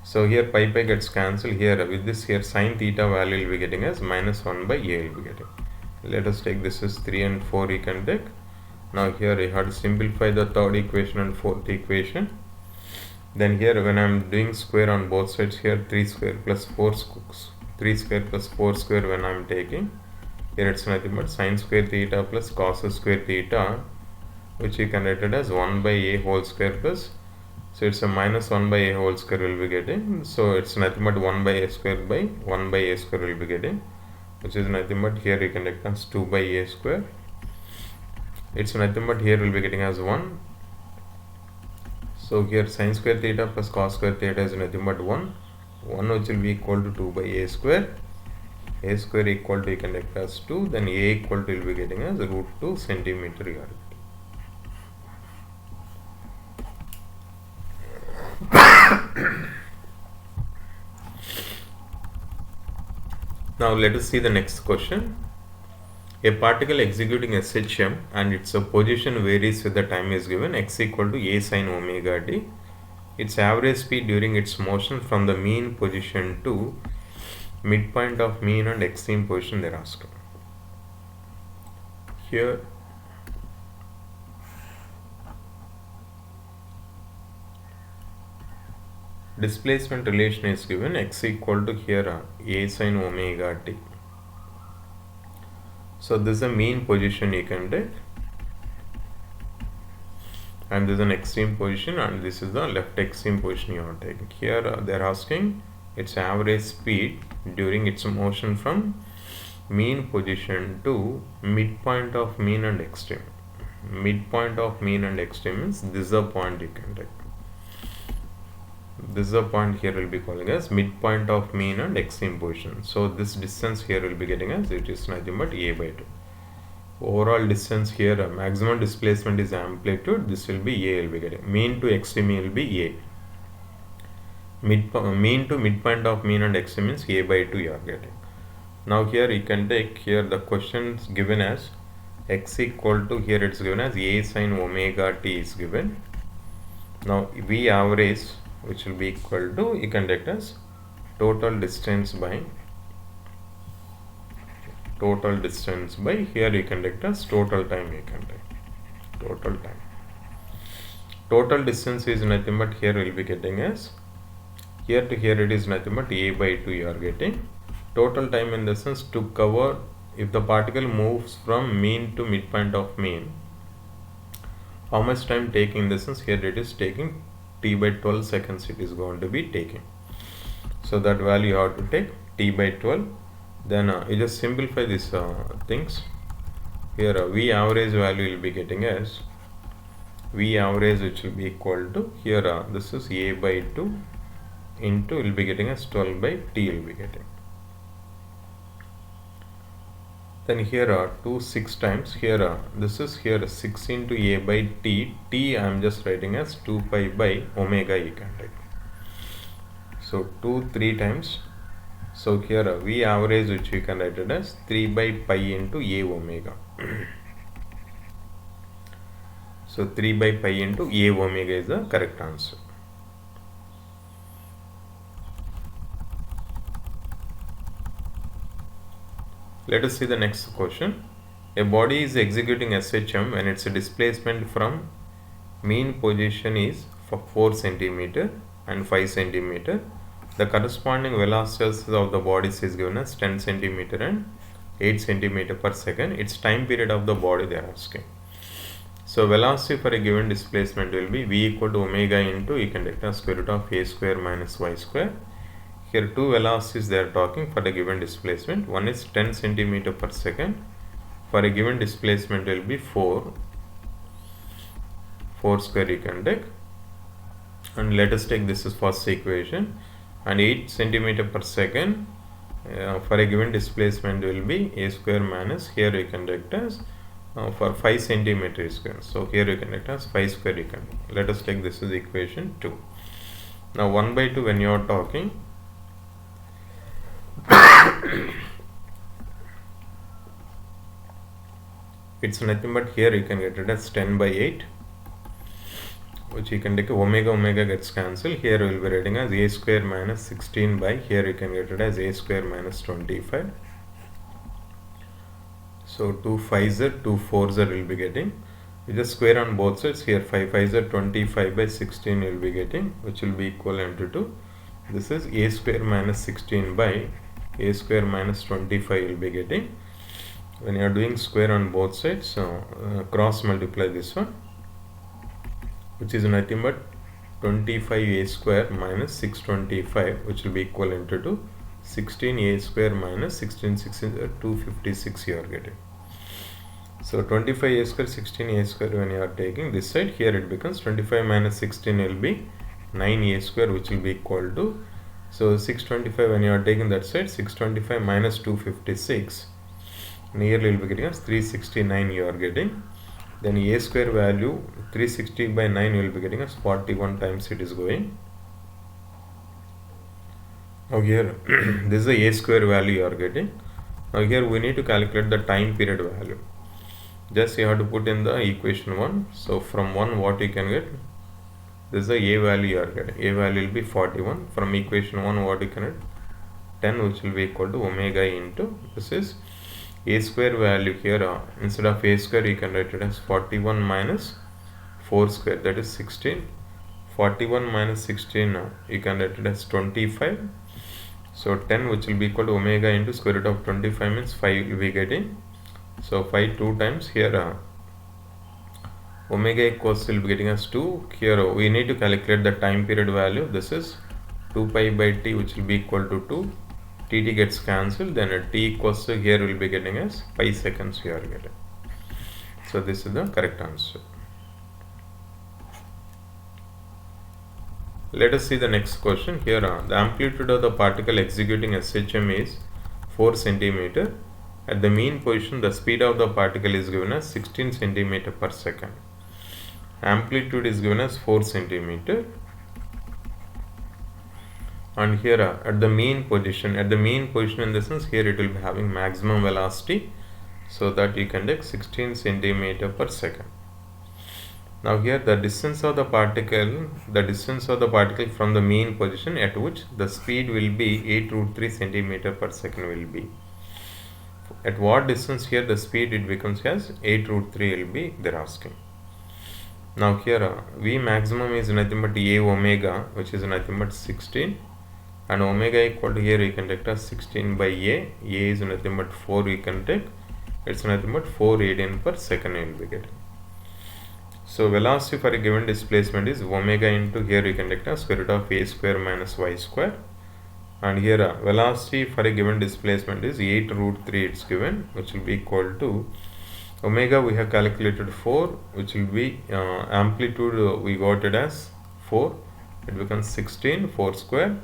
So here pi gets cancelled, here with this here sine theta value will be getting as minus 1 by a will be getting. Let us take this is 3 and 4 you can take. Now here you have to simplify the third equation and fourth equation. Then here when I am doing square on both sides, here 3 square plus 4 3 square plus 4 square when I am taking, here it's nothing but sine square theta plus cos square theta, which you can write it as 1 by a whole square plus, so it's a minus 1 by a whole square will be getting, so it's nothing but 1 by a square by 1 by a square will be getting, which is nothing but here you can write as 2 by a square. It's nothing but here will be getting as 1. So here sine square theta plus cos square theta is nothing but 1 which will be equal to 2 by a square equal to you can take as 2, then a equal to will be getting as root 2 centimeter yard. Now let us see the next question. A particle executing SHM and its position varies with the time is given x equal to a sin omega t. Its average speed during its motion from the mean position to midpoint of mean and extreme position they are asking. Here displacement relation is given x equal to here a sin omega t. So this is a mean position you can take, and this is an extreme position, and this is the left extreme position you are taking. Here they are asking its average speed during its motion from mean position to midpoint of mean and extreme. Midpoint of mean and extreme means this is the point you can take. This is the point here will be calling as midpoint of mean and extreme position. So this distance here will be getting as it is nothing but a by 2. Overall distance here, maximum displacement is amplitude, this will be a will be getting. Mean to extreme will be a. Mean to midpoint of mean and extreme means a by 2 you are getting. Now here you can take here the questions given as x equal to, here it's given as a sin omega t is given. Now v average, which will be equal to, you can take as total distance by here you can take as total time you can take total time. Total distance is nothing but here will be getting as here to here it is nothing but a by 2 you are getting. Total time in the sense to cover, if the particle moves from mean to midpoint of mean, how much time taking in the sense here it is taking t by 12 seconds it is going to be taking. So that value you have to take t by 12. Then you just simplify these things. Here v average value will be getting as v average, which will be equal to here this is a by 2 into will be getting as 12 by t will be getting. Then here 2 6 times, here this is here 6 into a by t, t I am just writing as 2 pi by omega you can take. So 2 3 times, so here v average, which you can write it as 3 by pi into a omega. So 3 by pi into a omega is the correct answer. Let us see the next question. A body is executing SHM when its displacement from mean position is for 4 cm and 5 cm. The corresponding velocities of the bodies is given as 10 cm and 8 cm per second. Its time period of the body they are asking. So velocity for a given displacement will be v equal to omega into, you can take as square root of a square minus y square. Here two velocities they are talking for the given displacement. One is 10 centimeter per second. For a given displacement will be 4 square you can take. And let us take this as first equation. And 8 centimeter per second for a given displacement will be a square minus, here you can take as for 5 centimeter square. So here you can take as 5 square you can. Let us take this as equation 2. Now 1 by 2 when you are talking, it's nothing but here you can get it as 10 by 8, which you can take omega gets cancelled. Here we will be writing as a square minus 16 by, here you can get it as a square minus 25. So 2 5s are 2 4s are will be getting. You just square on both sides. Here 5 5s are 25 by 16 will be getting, which will be equivalent to this is a square minus 16 by a square minus 25 will be getting. When you are doing square on both sides, so cross multiply this one, which is nothing but 25a square minus 625, which will be equivalent to 16a square minus 16 256 you are getting. So 25a square 16a square when you are taking this side, here it becomes 25 minus 16 will be 9a square, which will be equal to, so 625 when you are taking that side, 625 minus 256, nearly will be getting as 369 you are getting. Then a square value 360 by 9 will be getting as 41 times it is going. Now here this is the a square value you are getting. Now here we need to calculate the time period value. Just you have to put in the equation 1. So from 1 what you can get, this is the a value you are getting. A value will be 41. From equation 1 what you can get, 10, which will be equal to omega into, this is a square value here, instead of a square you can write it as 41 minus 4 square, that is 16. 41 minus 16 you can write it as 25. So 10, which will be equal to omega into square root of 25 means 5 will be getting. So 5 2 times, here omega equals will be getting as 2. Here we need to calculate the time period value. This is 2 pi by t, which will be equal to 2. Tt gets cancelled, then t equals to, here will be getting as 5 seconds you are getting. So this is the correct answer. Let us see the next question. Here the amplitude of the particle executing SHM is 4 centimeter. At the mean position the speed of the particle is given as 16 centimeter per second. Amplitude is given as 4 centimeter. And here at the mean position in the sense, here it will be having maximum velocity, so that you can take 16 centimeter per second. Now here the distance of the particle from the mean position at which the speed will be 8 root 3 centimeter per second will be. At what distance here the speed it becomes as 8 root 3 will be they're asking. Now here V maximum is nothing but A omega, which is nothing but 16. And omega equal to, here you can take as 16 by a is nothing but 4 you can take, it's nothing but 4 radian per second you will be getting. So velocity for a given displacement is omega into, here you can take as square root of a square minus y square. And here velocity for a given displacement is 8 root 3 it's given, which will be equal to omega we have calculated 4, which will be amplitude we got it as 4, it becomes 16 4 square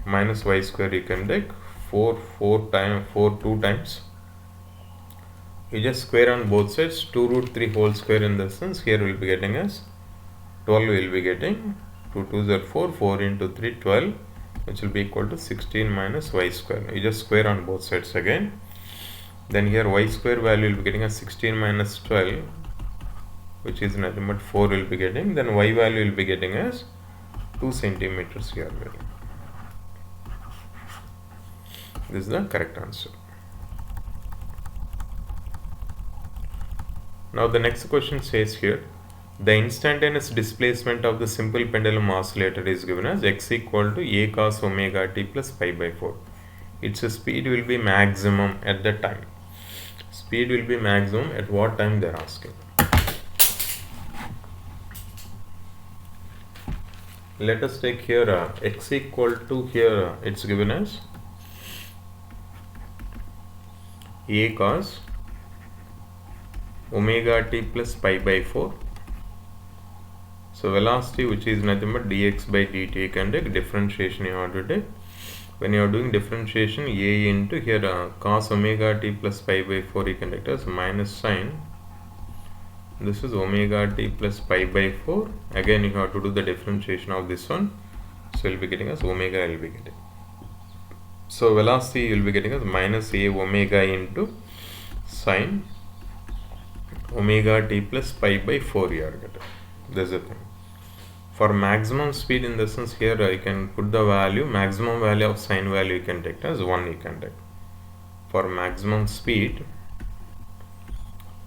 minus y square you can take 4 2 times. You just square on both sides, 2 root 3 whole square in the sense, here we will be getting as 12 we will be getting, 2 2s are 4, 4 into 3 12, which will be equal to 16 minus y square. You just square on both sides again. Then here y square value will be getting as 16 minus 12, which is nothing but 4 will be getting. Then y value will be getting as 2 centimeters here. This is the correct answer. Now the next question says here, the instantaneous displacement of the simple pendulum oscillator is given as x equal to a cos omega t plus pi by 4. Its speed will be maximum at the time. Speed will be maximum at what time they are asking. Let us take here x equal to here it's given as a cos omega t plus pi by 4. So velocity, which is nothing but dx by dt, you can take differentiation you have to take. When you are doing differentiation, a into here cos omega t plus pi by 4 you can take as minus sine. This is omega t plus pi by 4. Again you have to do the differentiation of this one. So you will be getting as omega will be getting. So velocity you will be getting as minus a omega into sine omega t plus pi by 4 you are getting. This is the thing. For maximum speed, in the sense here I can put the value, maximum value of sine value you can take as 1 you can take. For maximum speed,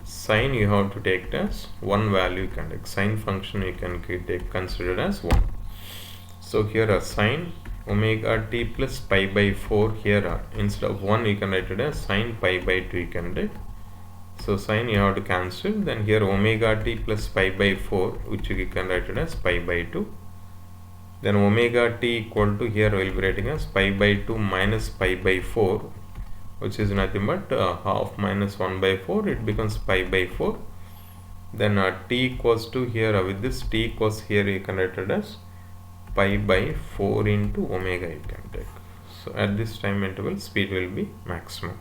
sine you have to take as 1 value you can take. Sine function you can take considered as 1. So here a sine omega t plus pi by 4, here instead of 1 you can write it as sine pi by 2 you can take. So sine you have to cancel, then here omega t plus pi by 4, which you can write it as pi by 2. Then omega t equal to, here we will be writing as pi by 2 minus pi by 4, which is nothing but half minus 1 by 4, it becomes pi by 4. Then t equals to, here with this t equals, here you can write it as pi by 4 into omega you can take. So at this time interval speed will be maximum.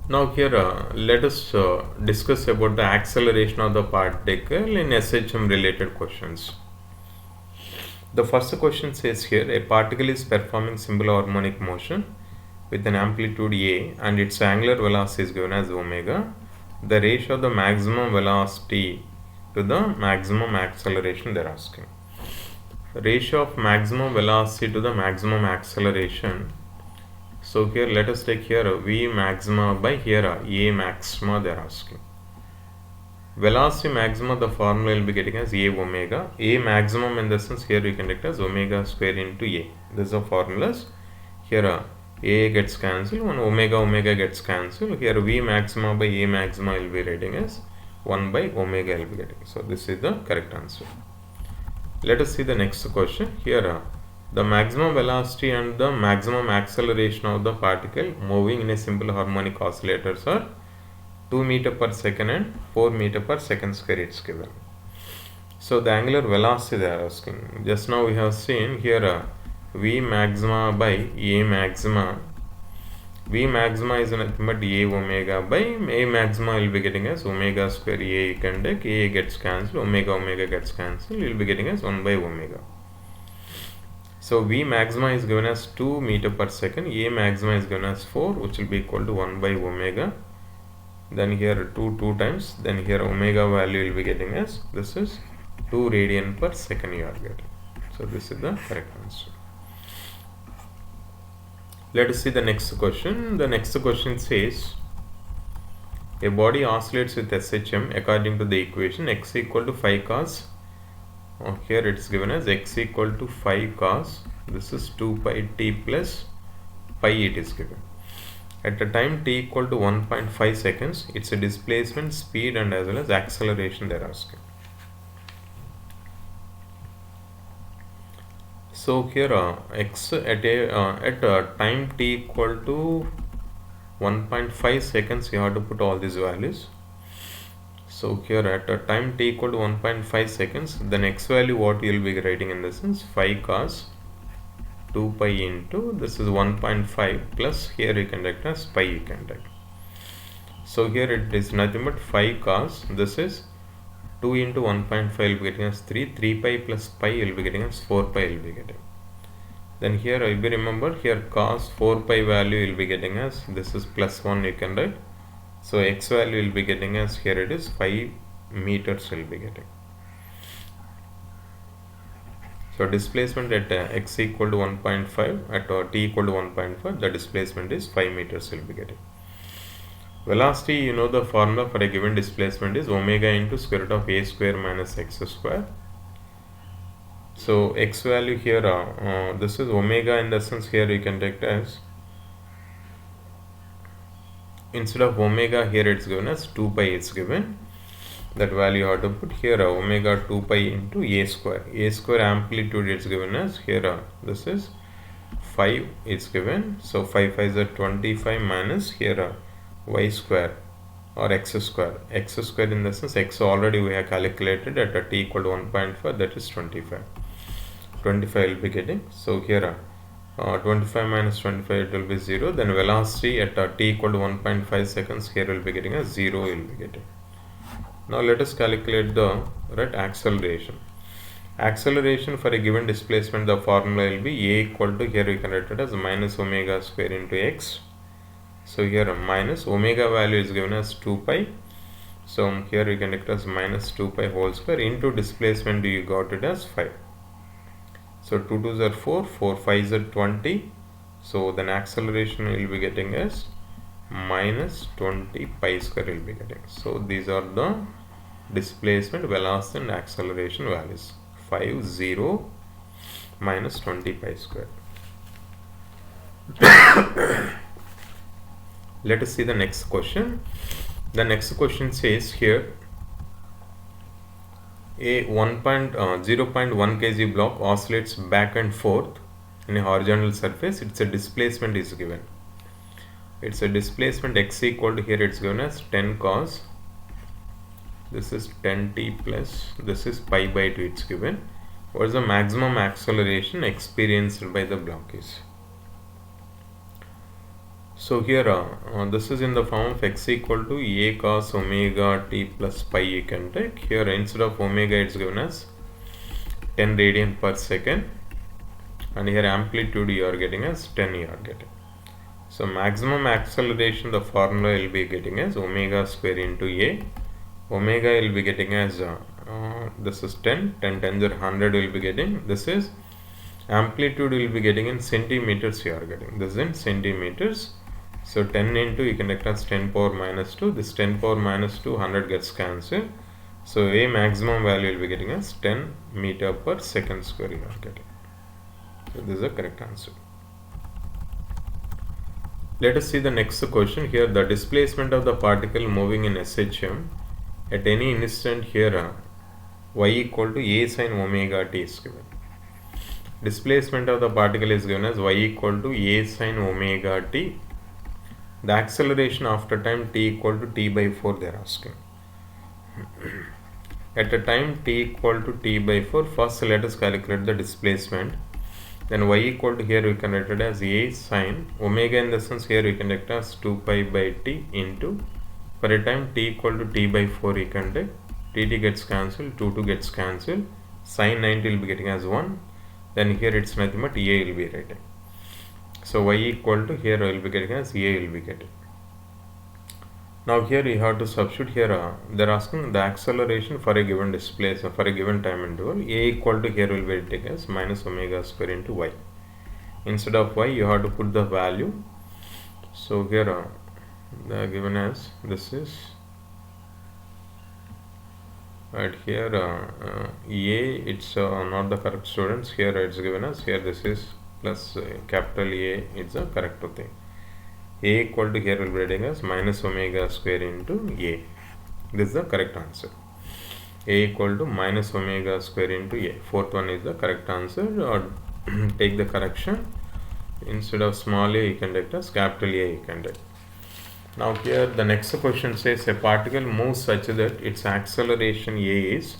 Now here let us discuss about the acceleration of the particle in SHM related questions. The first question says here, a particle is performing simple harmonic motion with an amplitude a and its angular velocity is given as omega. The ratio of the maximum velocity to the maximum acceleration they are asking. Ratio of maximum velocity to the maximum acceleration. So here let us take here V maxima by here A maxima they are asking. Velocity maxima, the formula will be getting as A omega. A maximum, in the sense here you can take as omega square into A. This is the formulas. Here A gets cancelled, one omega gets cancelled. Here V maxima by A maxima will be writing as 1 by omega will be getting. So this is the correct answer. Let us see the next question. Here the maximum velocity and the maximum acceleration of the particle moving in a simple harmonic oscillators are 2 meter per second and 4 meter per second square it's given. So the angular velocity they are asking. Just now we have seen here V maxima by A maxima. V maxima is nothing but A omega by A maxima will be getting as omega square A you can take. A gets cancelled, omega gets cancelled, you will be getting as 1 by omega. So V maxima is given as 2 meter per second, A maxima is given as 4, which will be equal to 1 by omega. Then here 2 times, then here omega value will be getting as, this is 2 radian per second you are getting. So this is the correct answer. Let us see the next question. The next question says, a body oscillates with SHM according to the equation x equal to 5 cos. Here it is given as x equal to 5 cos, this is 2 pi t plus pi it is given. At a time t equal to 1.5 seconds, it's a displacement, speed and as well as acceleration they are asking. So here x at a time t equal to 1.5 seconds you have to put all these values. So here at a time t equal to 1.5 seconds, the next value what you will be writing in the sense 5 cos 2 pi into, this is 1.5 plus here you can write as pi you can write. So here it is nothing but 5 cos, this is 2 into 1.5 will be getting as 3 pi plus pi will be getting as 4 pi will be getting. Then here I will remember here cos 4 pi value will be getting as, this is plus 1 you can write. So x value will be getting as, here it is 5 meters will be getting. So displacement at x equal to 1.5 at t equal to 1.5, the displacement is 5 meters will be getting. Velocity, you know the formula for a given displacement is omega into square root of a square minus x square. So x value here, this is omega, in the sense here you can take as, instead of omega here it's given as 2 pi it's given. that value you have to put here omega 2 pi into a square. A square amplitude is given as here this is 5 is given, so 5 5 is 25 minus here y square or x square. X square in the sense x already we have calculated at a t equal to 1.5, that is 25. 25 will be getting, so here 25 minus 25 it will be 0, then velocity at t equal to 1.5 seconds here will be getting a 0 will be getting. Now let us calculate the acceleration. Acceleration for a given displacement, the formula will be a equal to, here we can write it as minus omega square into x. So here minus omega value is given as 2 pi. So here we can write it as minus 2 pi whole square into displacement, you got it as 5. So 2 2s are 4, 4 5s are 20. So then acceleration will be getting as minus 20 pi square will be getting. So these are the displacement, velocity and acceleration values. 5 0 minus 20 pi square. Let us see the next question. The next question says here a 0.1 kg block oscillates back and forth in a horizontal surface. Its a displacement is given. It's a displacement x equal to, here it's given as 10 cos, this is 10t plus this is pi by 2 it's given. What is the maximum acceleration experienced by the block is? So here this is in the form of x equal to a cos omega t plus pi you can take. Here instead of omega it's given as 10 radian per second, and here amplitude you are getting as 10 you are getting. So maximum acceleration, the formula will be getting as omega square into a. Omega will be getting as this is 10 tens are 100 will be getting, this is amplitude will be getting in centimeters you are getting, this is in centimeters. So 10 into you can take as 10 power minus 2, this 10 power minus 2 100 gets cancelled. So a maximum value will be getting as 10 meter per second square you are getting. So this is the correct answer. Let us see the next question. Here the displacement of the particle moving in SHM at any instant, here y equal to a sin omega t is given. Displacement of the particle is given as y equal to a sin omega t. The acceleration after time t equal to t by 4 they are asking. At a time t equal to t by 4, first let us calculate the displacement. Then y equal to, here we can write it as a sin omega, in the sense here we can write as 2 pi by t into, for a time t equal to t by 4 you can take, tt gets cancelled, 2 gets cancelled, sin 90 will be getting as 1, then here it's nothing but a will be writing. So y equal to, here I will be getting as a will be getting. Now here you have to substitute, here they are asking the acceleration for a given displacement for a given time interval. A equal to, here will be taken as minus omega square into y. Instead of y you have to put the value. So here they are given as, this is right here a, it's not the correct students, here it's given as, here this is plus capital A, it's a correct thing. A equal to, here will be writing as minus omega square into a. This is the correct answer. A equal to minus omega square into a. Fourth one is the correct answer. Or take the correction. Instead of small a you can take as capital A you can take. Now here the next question says a particle moves such that its acceleration a is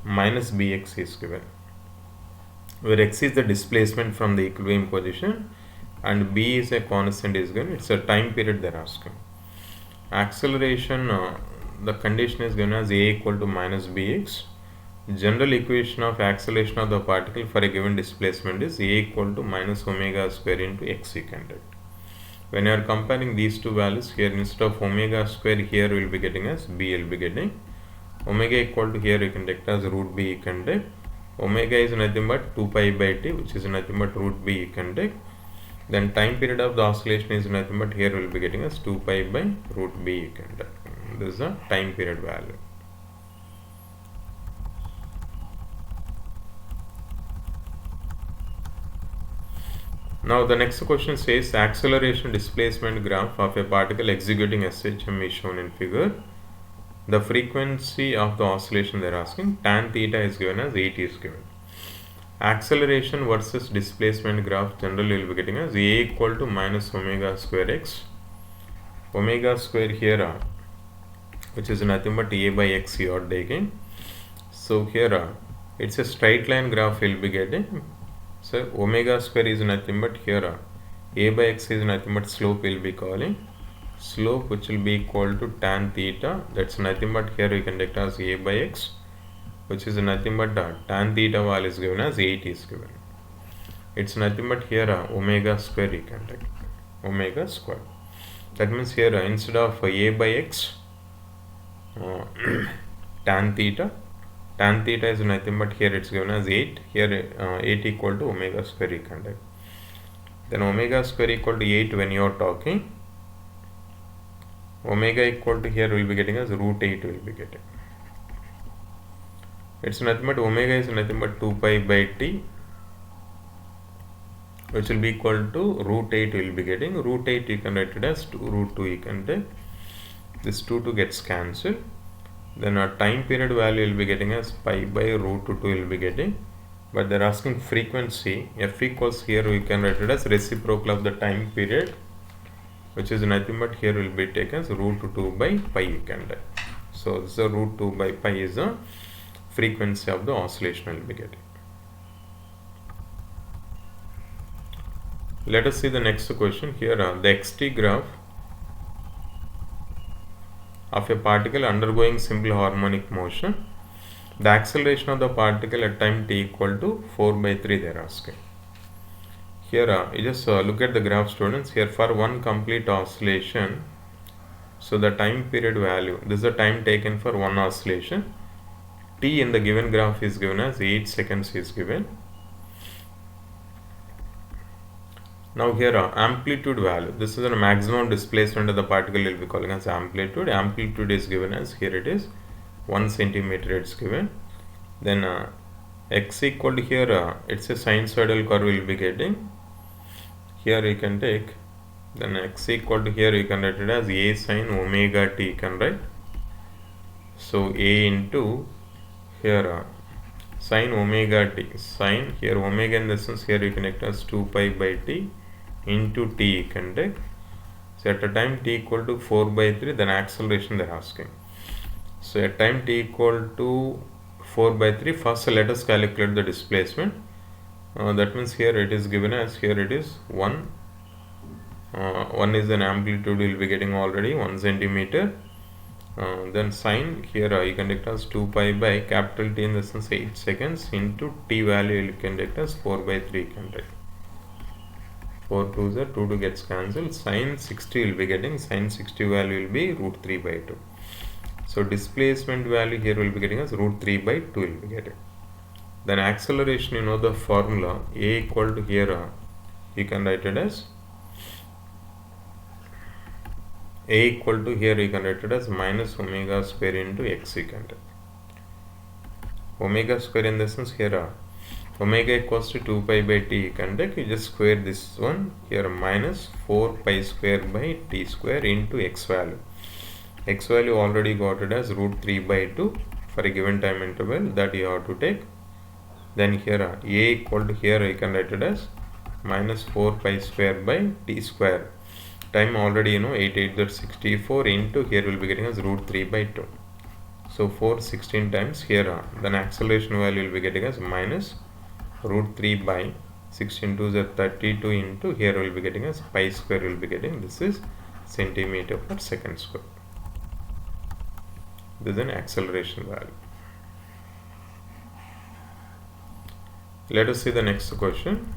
minus bx is given, where x is the displacement from the equilibrium position and b is a constant is given. It's a time period they are asking. Acceleration, the condition is given as a equal to minus bx. General equation of acceleration of the particle for a given displacement is a equal to minus omega square into x you can take. When you are comparing these two values, here instead of omega square, here we will be getting as b will be getting. Omega equal to, here you can take as root b you can take. Omega is nothing but 2 pi by t, which is nothing but root b you can take. Then time period of the oscillation is nothing but, here we will be getting as 2 pi by root b you can take. This is the time period value. Now the next question says acceleration displacement graph of a particle executing SHM is shown in figure. The frequency of the oscillation they're asking, tan theta is given as 8 is given. Acceleration versus displacement graph generally will be getting as A equal to minus omega square x. Omega square here, which is nothing but A by x you are taking. So here it's a straight line graph we'll be getting. So omega square is nothing but here A by x is nothing but slope we'll be calling. Slope which will be equal to tan theta, that's nothing but here we can take as A by x, which is nothing but tan theta value is given as 8 is given. It's nothing but here omega square you can take, omega square. That means here instead of A by x tan theta is nothing but here it's given as 8, here 8 equal to omega square you can take. Then omega square equal to 8 when you are talking, omega equal to here will be getting as root 8 will be getting. It's nothing but omega is nothing but 2 pi by t, which will be equal to root 8 will be getting. Root 8 you can write it as 2 root 2 you can take. This 2 gets cancelled. Then our time period value will be getting as pi by root 2 will be getting. But they're asking frequency. F equals here we can write it as reciprocal of the time period, which is nothing but here will be taken as root 2 by pi you can take. So this is a root 2 by pi is the frequency of the oscillation will be getting. Let us see the next question. Here the xt graph of a particle undergoing simple harmonic motion. The acceleration of the particle at time t equal to 4 by 3 they are asking. Here you just look at the graph, students. Here for one complete oscillation, so the time period value, this is the time taken for one oscillation. T in the given graph is given as 8 seconds is given. Now here amplitude value, this is a maximum displacement of the particle will be calling as amplitude. Amplitude is given as, here it is 1 centimeter it's given. Then x equal to here it's a sinusoidal curve will be getting. Here you can take, then x equal to here you can write it as a sin omega t you can write. So a into here sin omega t, sin here omega in the sense here you can write as 2 pi by t into t you can take. So at a time t equal to 4 by 3, then acceleration they are asking. So at time t equal to 4 by 3, first let us calculate the displacement. That means here it is given as, here it is 1. 1 is an amplitude will be getting already 1 centimeter. Then sine here you can take as 2 pi by capital T in the sense 8 seconds into t value you can take as 4 by 3 you can take. 4 2s are 2 gets cancelled. Sine 60 will be getting, sine 60 value will be root 3 by 2. So displacement value here will be getting as root 3 by 2 will be getting. Then acceleration, you know the formula, a equal to here you can write it as a equal to here you can write it as minus omega square into x you can take. Omega square in the sense here omega equals to 2 pi by t you can take, you just square this one here minus 4 pi square by t square into x value. X value already got it as root 3 by 2 for a given time interval that you have to take. Then here a equal to here you can write it as minus 4 pi square by t square. Time already you know 8 8 that's 64 into here will be getting as root 3 by 2. So 4 16 times here then acceleration value will be getting as minus root 3 by 16 2 is 32 into here will be getting as pi square will be getting, this is centimeter per second square. This is an acceleration value. Let us see the next question.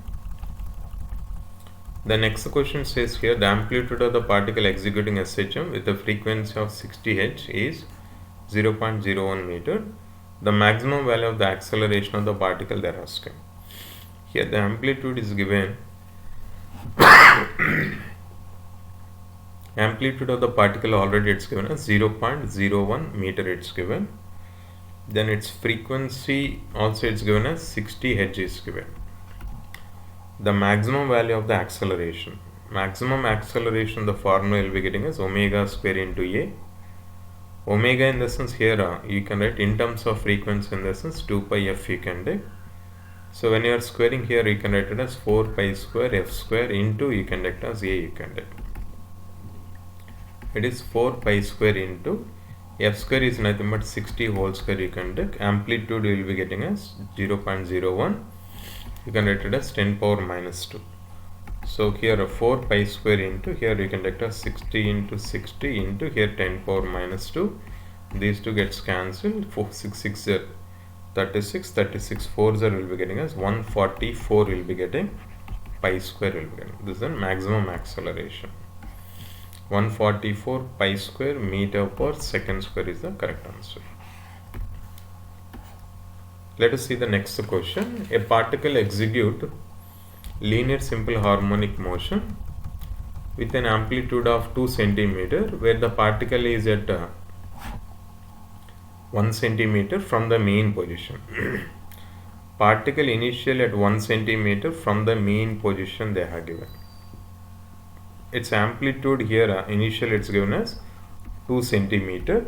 The next question says here the amplitude of the particle executing SHM with a frequency of 60 Hz is 0.01 meter. The maximum value of the acceleration of the particle they are asking. Here the amplitude is given. Amplitude of the particle already it's given as 0.01 meter it's given. Then its frequency also it's given as 60 Hz is given. The maximum value of the acceleration. Maximum acceleration the formula will be getting as omega square into a. Omega in the sense here you can write in terms of frequency in the sense 2 pi f you can take. So when you are squaring here, you can write it as 4 pi square f square into you can write as a you can write. It is 4 pi square into f square is nothing but 60 whole square you can take. Amplitude you will be getting as 0.01. You can write it as 10 power minus 2. So here 4 pi square into here you can take as 60 into 60 into here 10 power minus 2. These two gets cancelled. 4 6 6 0. 36 36 4 0 will be getting as 144 will be getting pi square will be getting. This is the maximum acceleration. 144 pi square meter per second square is the correct answer. Let us see the next question. A particle execute linear simple harmonic motion with an amplitude of 2 cm where the particle is at 1 cm from the mean position. Particle initial at 1 cm from the mean position they have given. Its amplitude here initial it's given as 2 cm.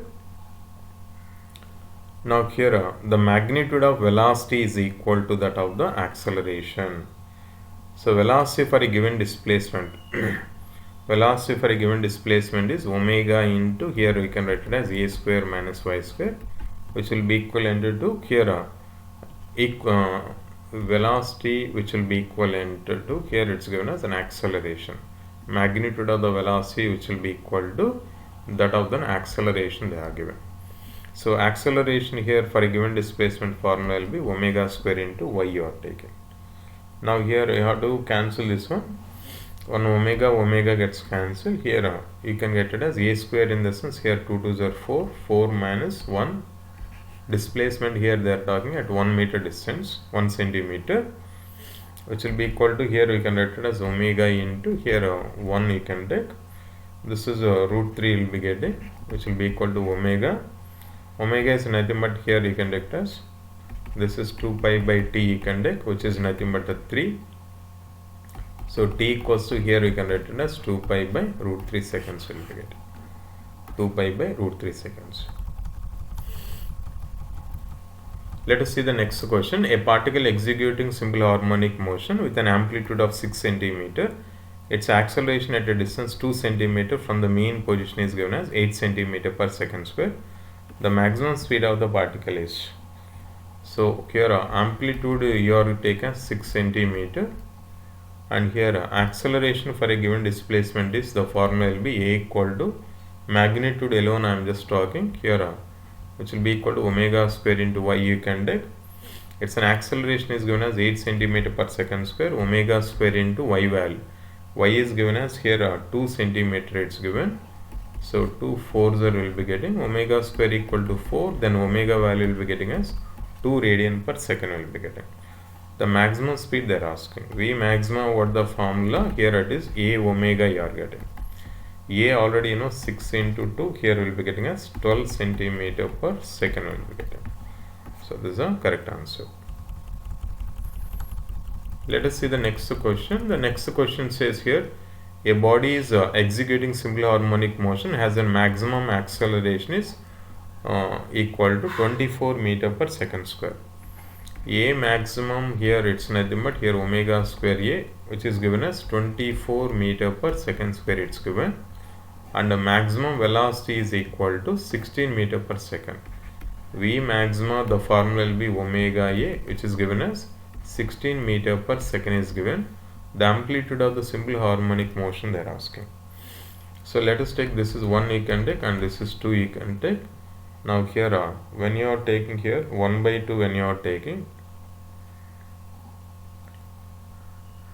Now here the magnitude of velocity is equal to that of the acceleration. So velocity for a given displacement velocity for a given displacement is omega into here we can write it as a square minus y square, which will be equivalent to here velocity which will be equivalent to here it's given as an acceleration. Magnitude of the velocity which will be equal to that of the acceleration they are given. So acceleration here for a given displacement formula will be omega square into y you are taking. Now here you have to cancel this one. One omega gets cancelled. Here you can get it as a square in the sense here 2 2s are 4, 4 minus 1. Displacement here they are talking at 1 meter distance, 1 centimeter, which will be equal to here you can write it as omega into here 1 you can take. This is root 3 will be getting, which will be equal to omega. Omega is nothing but here you can take as this is 2 pi by t you can take, which is nothing but 3. So t equals to here you can write it as 2 pi by root 3 seconds will be getting. 2 pi by root 3 seconds. Let us see the next question. A particle executing simple harmonic motion with an amplitude of 6 cm. Its acceleration at a distance 2 cm from the mean position is given as 8 cm per second square. The maximum speed of the particle is. So here amplitude you are take as 6 cm, and here acceleration for a given displacement is the formula will be a equal to magnitude alone I am just talking here, which will be equal to omega square into y you can take. Its an acceleration is given as 8 cm per second square. Omega square into y value. Y is given as here 2 cm it's given. So 2 4s will be getting omega square equal to 4. Then omega value will be getting as 2 radian per second will be getting. The maximum speed they are asking. V maximum what the formula here it is a omega you are getting. A already you know 6 into 2 here will be getting as 12 centimeter per second will be getting. So this is a correct answer. Let us see the next question. The next question says here a body is executing simple harmonic motion has a maximum acceleration is equal to 24 meter per second square. A maximum here it's nothing but here omega square a, which is given as 24 meter per second square it's given, and the maximum velocity is equal to 16 meter per second. V maxima the formula will be omega a, which is given as 16 meter per second is given. The amplitude of the simple harmonic motion they are asking. So let us take this is 1 you can take and this is 2 you can take. Now here when you are taking here 1 by 2 when you are taking,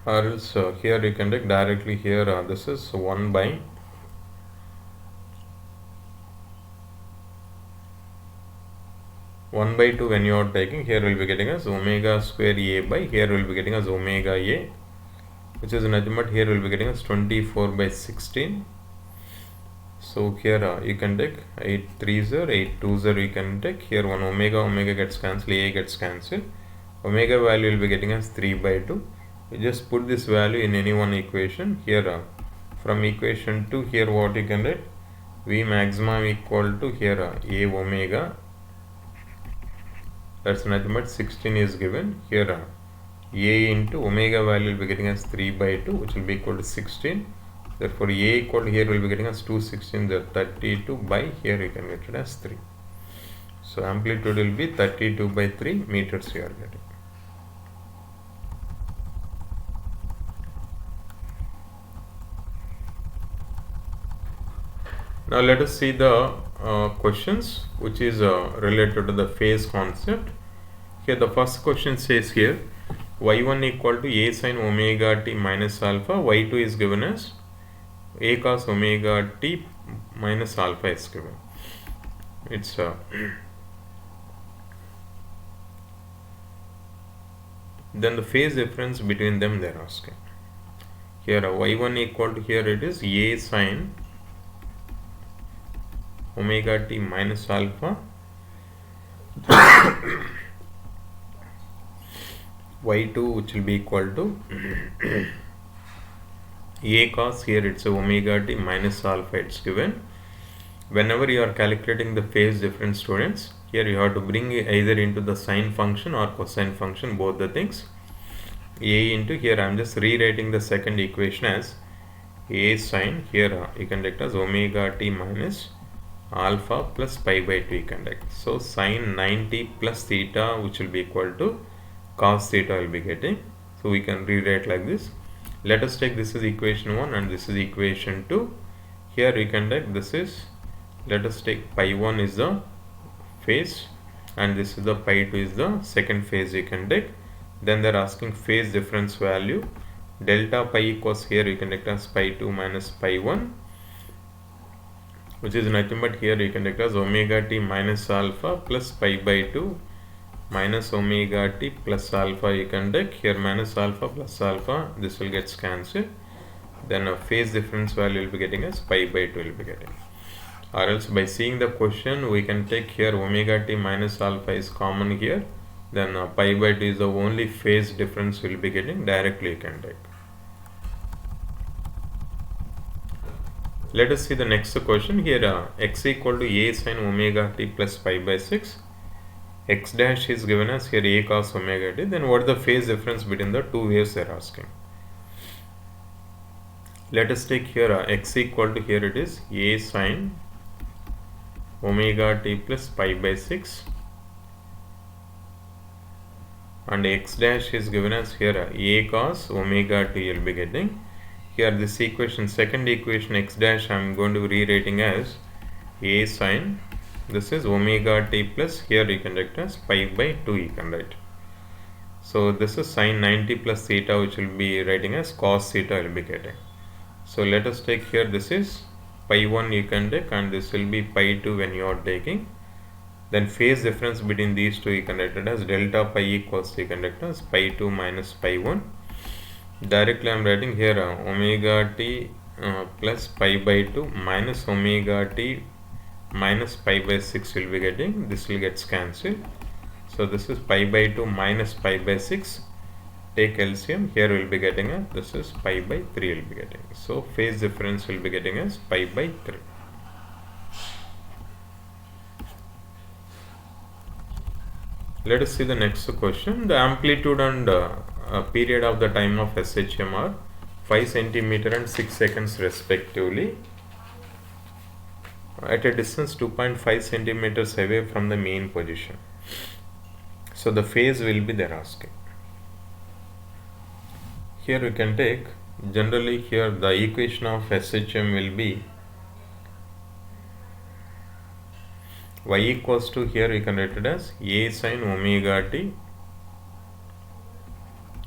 or else here you can take directly here this is 1 by 1 by 2 when you are taking, here will be getting as omega square a by here will be getting as omega a, which is nothing but here will be getting as 24 by 16. So here you can take 8 3s or 8 2s you can take here 1 omega gets cancelled, a gets cancelled, omega value will be getting as 3 by 2. You just put this value in any one equation here from equation 2 here what you can write V maximum equal to here A omega, that's nothing but 16 is given here. A into omega value will be getting as 3 by 2, which will be equal to 16. Therefore A equal to here will be getting as 216, the 32 by here you can get it as 3. So amplitude will be 32 by 3 meters you are getting. Now let us see the questions which is related to the phase concept. Here the first question says here y1 equal to a sin omega t minus alpha, y2 is given as a cos omega t minus alpha is given. It's then the phase difference between them they are asking. Here y1 equal to here it is a sin omega t minus alpha y2 which will be equal to a cos, here it's omega t minus alpha it's given. Whenever you are calculating the phase difference, students, here you have to bring either into the sine function or cosine function, both the things. A into here I am just rewriting the second equation as a sine, here you can write as omega t minus alpha plus pi by 2 you can write. So sine 90 plus theta which will be equal to cos theta will be getting. So we can rewrite like this. Let us take this is equation 1 and this is equation 2. Here we can write this is, let us take pi 1 is the phase and this is the pi 2 is the second phase you can take. Then they are asking phase difference value. Delta pi equals, here you can take as pi 2 minus pi 1, which is nothing but here you can take as omega t minus alpha plus pi by 2 minus omega t plus alpha you can take. Here minus alpha plus alpha, this will get cancelled. Then a phase difference value will be getting as pi by 2 will be getting. Or else by seeing the question we can take here omega t minus alpha is common here. Then pi by 2 is the only phase difference will be getting, directly you can take. Let us see the next question. Here x equal to a sin omega t plus pi by 6. X dash is given as here a cos omega t. Then what is the phase difference between the two waves they are asking? Let us take here x equal to here it is a sin omega t plus pi by 6 and x dash is given as here a cos omega t will be getting. Here this equation, second equation x dash I am going to be rewriting as a sin, this is omega t plus, here you can write as pi by 2 you can write. So this is sin 90 plus theta which will be writing as cos theta will be getting. So let us take here this is pi 1 you can take and this will be pi 2 when you are taking. Then phase difference between these two you can write it as delta pi equals, you can write as pi 2 minus pi 1. Directly I am writing here omega t plus pi by 2 minus omega t minus pi by 6 will be getting, this will get cancelled. So this is pi by 2 minus pi by 6, take LCM, here we will be getting a, this is pi by 3 will be getting. So phase difference will be getting as pi by 3. Let us see the next question. The amplitude and period of the time of SHM are 5 centimeter and 6 seconds respectively at a distance 2.5 centimeters away from the main position. So the phase will be there asking. Here we can take, generally here the equation of SHM will be y equals to, here we can write it as a sin omega t,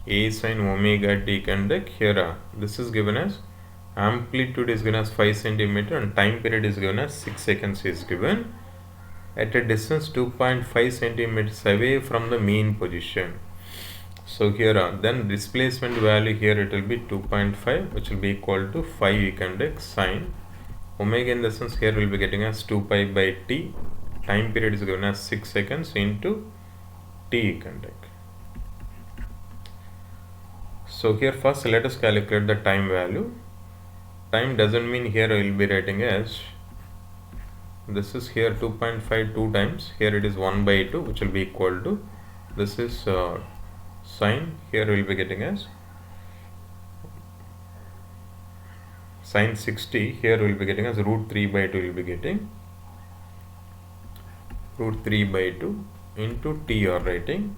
a sin omega t can take. Here this is given as amplitude is given as 5 centimeter and time period is given as 6 seconds is given at a distance 2.5 centimeters away from the mean position. So here then displacement value, here it will be 2.5 which will be equal to 5 you can take sin omega, in the sense here we will be getting as 2 pi by t, time period is given as 6 seconds into t you can take. So here first let us calculate the time value. Time doesn't mean, here I will be writing as this is here 2.5 2 times, here it is 1 by 2, which will be equal to, this is sine, here we will be getting as sine 60, here we will be getting as root 3 by 2, we will be getting root 3 by 2 into t you are writing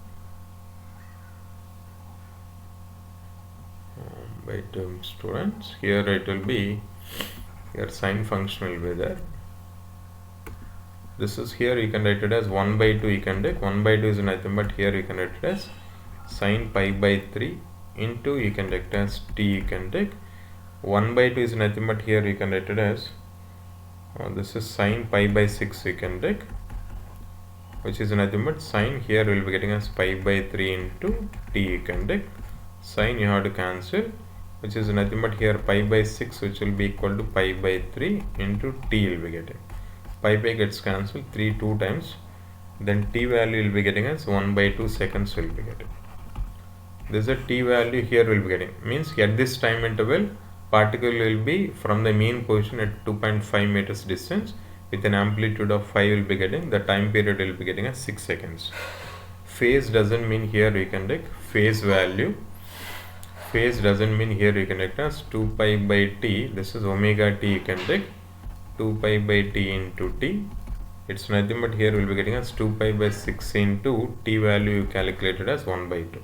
by term students. Here it will be, here sine function will be there. This is, here you can write it as 1 by 2 you can take, 1 by 2 is nothing but here you can write it as sine pi by 3 into you can take it as t you can take. 1 by 2 is nothing but here you can write it as this is sine pi by 6 you can take, which is nothing but sine, here we will be getting as pi by 3 into t you can take. Sine you have to cancel, which is nothing but here pi by 6, which will be equal to pi by 3 into t you will be getting. Pi gets cancelled 3 2 times, then t value will be getting as 1 by 2 seconds will be getting. This is a t value here will be getting, means at this time interval particle will be from the mean position at 2.5 meters distance with an amplitude of 5 will be getting, the time period will be getting as 6 seconds. Phase doesn't mean here we can take phase value, phase doesn't mean here you can take as 2 pi by t, this is omega t you can take 2 pi by t into t, it's nothing but here we'll be getting as 2 pi by 6 into t value you calculated as 1 by 2.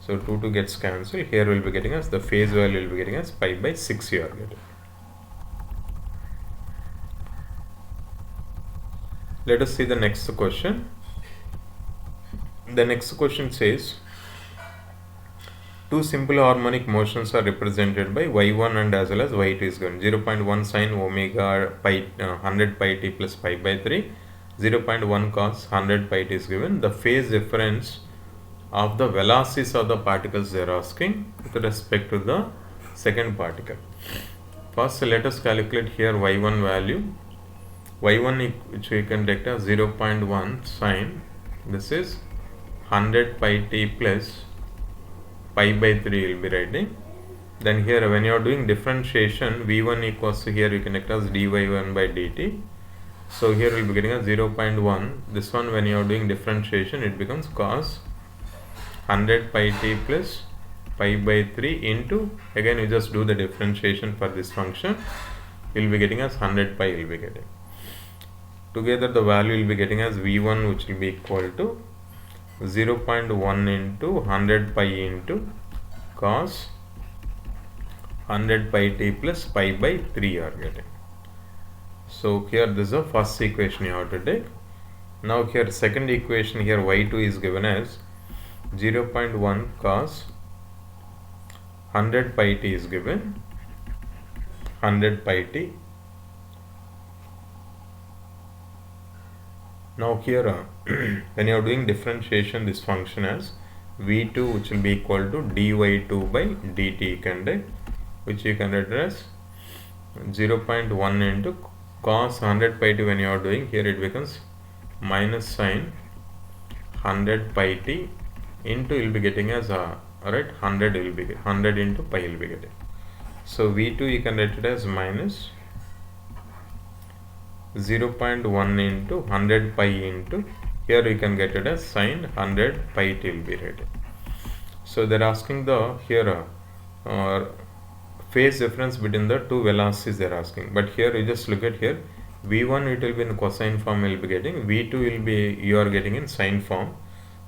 So 2 gets cancelled, here we'll be getting as the phase value will be getting as pi by 6 you are getting. Let us see the next question. The next question says, two simple harmonic motions are represented by y1 and as well as y2 is given. 0.1 sine omega pi 100 pi t plus pi by 3, 0.1 cos 100 pi t is given. The phase difference of the velocities of the particles they are asking with respect to the second particle. First let us calculate here y1 value. y1 which we can take as 0.1 sine, this is 100 pi t plus pi by 3 will be writing. Then here when you are doing differentiation, v1 equals to, here you can take as dy1 by dt. So here we will be getting a 0.1. This one when you are doing differentiation it becomes cos 100 pi t plus pi by 3 into, again you just do the differentiation for this function, you will be getting as 100 pi will be getting. Together the value will be getting as v1 which will be equal to 0.1 into 100 pi into cos 100 pi t plus pi by 3 you are getting. So here this is the first equation you have to take. Now here second equation, here y2 is given as 0.1 cos 100 pi t is given, 100 pi t. Now here when you are doing differentiation, this function as v2 which will be equal to dy2 by dt you can take, which you can write as 0.1 into cos 100 pi t. When you are doing here it becomes minus sine 100 pi t into, you will be getting as right 100 will be 100 into pi will be getting. So v2 you can write it as minus 0.1 into 100 pi into, here you can get it as sine 100 pi t will be written. So they are asking the here phase difference between the two velocities they are asking, but here you just look at here v1 it will be in cosine form you will be getting, v2 will be you are getting in sine form.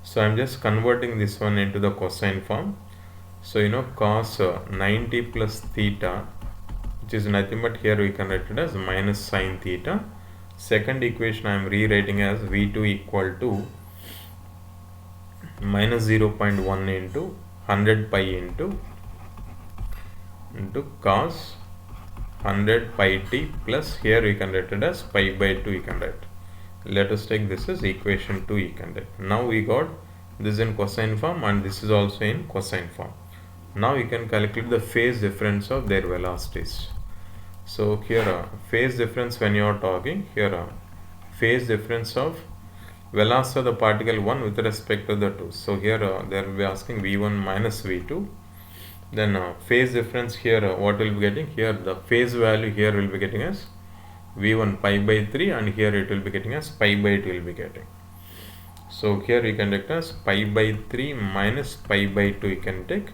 So I am just converting this one into the cosine form. So you know cos 90 plus theta, which is nothing but here we can write it as minus sine theta. Second equation I am rewriting as v2 equal to minus 0.1 into 100 pi into cos 100 pi t plus, here we can write it as pi by 2 you can write. Let us take this as equation 2 you can write. Now we got this in cosine form and this is also in cosine form. Now you can calculate the phase difference of their velocities. So here phase difference when you are talking, here phase difference of velocity of the particle 1 with respect to the 2. So here they will be asking v1 minus v2. Then phase difference here what will be getting, here the phase value here will be getting as V1 pi by 3, and here it will be getting as pi by 2 will be getting. So here you can take as pi by 3 minus pi by 2 you can take.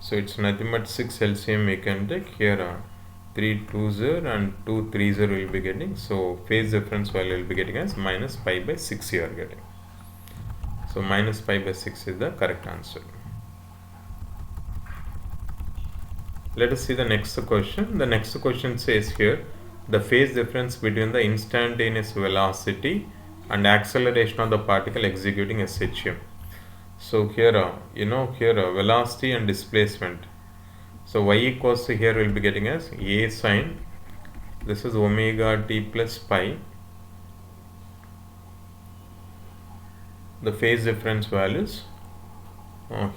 So it's nothing but 6 LCM you can take. Here 3 2s and 2 3s will be getting. So phase difference value will be getting as minus pi by 6 you are getting. So minus pi by 6 is the correct answer. Let us see the next question. The next question says here, the phase difference between the instantaneous velocity and acceleration of the particle executing SHM. So here, velocity and displacement. So y equals to here will be getting as a sine, this is omega t plus pi. The phase difference values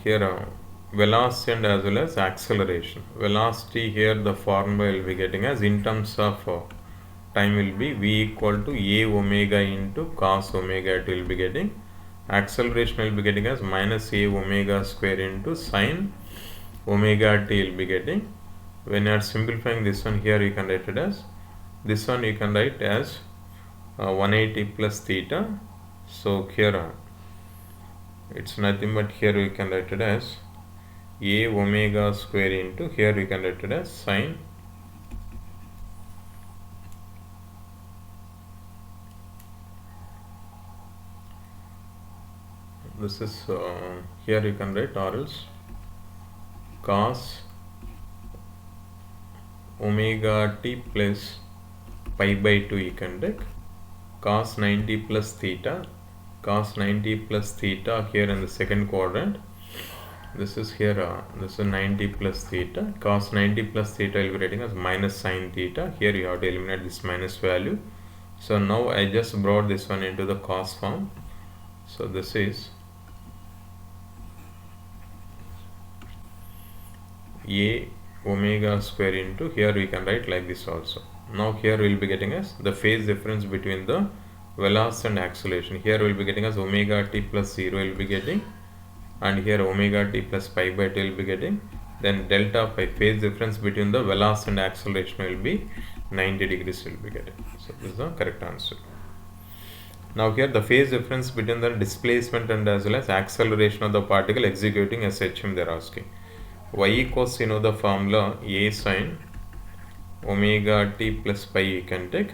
here velocity and as well as acceleration. Velocity here the formula will be getting as in terms of time will be v equal to a omega into cos omega t will be getting. Acceleration will be getting as minus a omega square into sine omega t will be getting. When you are simplifying this one here, you can write it as this one you can write as 180 plus theta. So here it's nothing but here you can write it as a omega square into here you can write it as sine this is here you can write or else cos omega t plus pi by 2 you can take cos 90 plus theta here in the second quadrant. This is here this is 90 plus theta. Cos 90 plus theta will be writing as minus sine theta. Here you have to eliminate this minus value. So now I just brought this one into the cos form. So this is a omega square into here we can write like this also. Now here we will be getting as the phase difference between the velocity and acceleration. Here we will be getting as omega t plus 0 will be getting, and here omega t plus pi by 2 will be getting. Then delta phi phase difference between the velocity and acceleration will be 90 degrees will be getting. So this is the correct answer. Now here the phase difference between the displacement and as well as acceleration of the particle executing SHM they are asking. Y equals the formula a sine omega t plus pi you can take,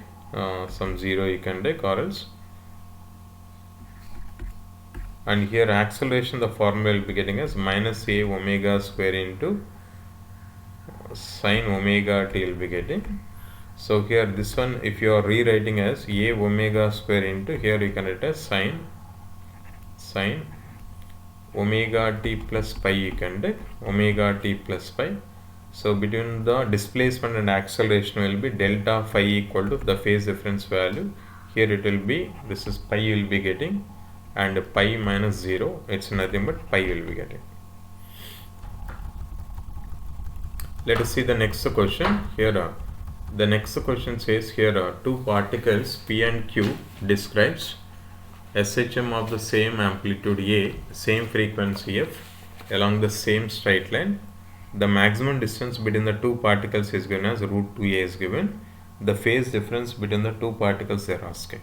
some 0 you can take or else, and here acceleration the formula will be getting as minus a omega square into sine omega t will be getting. So here this one if you are rewriting as a omega square into here you can write as sine omega t plus pi you can take omega t plus pi. So between the displacement and acceleration will be delta phi equal to the phase difference value. Here it will be this is pi will be getting, and pi minus 0 it's nothing but pi will be getting. Let us see the next question. Here the next question says here two particles P and Q describes SHM of the same amplitude A, same frequency F along the same straight line. The maximum distance between the two particles is given as root 2a is given. The phase difference between the two particles they are asking.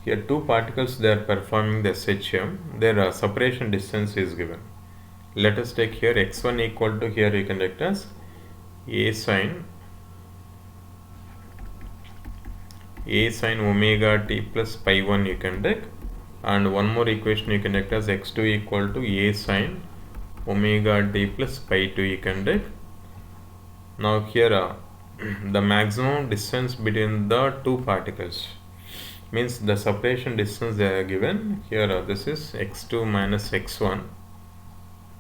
Here two particles they are performing the SHM, their separation distance is given. Let us take here x1 equal to here you can write as a sine omega t plus pi 1 you can take, and one more equation you can write as x2 equal to a sine omega t plus pi 2 you can take. Now here the maximum distance between the two particles means the separation distance they are given. Here this is x2 minus x1,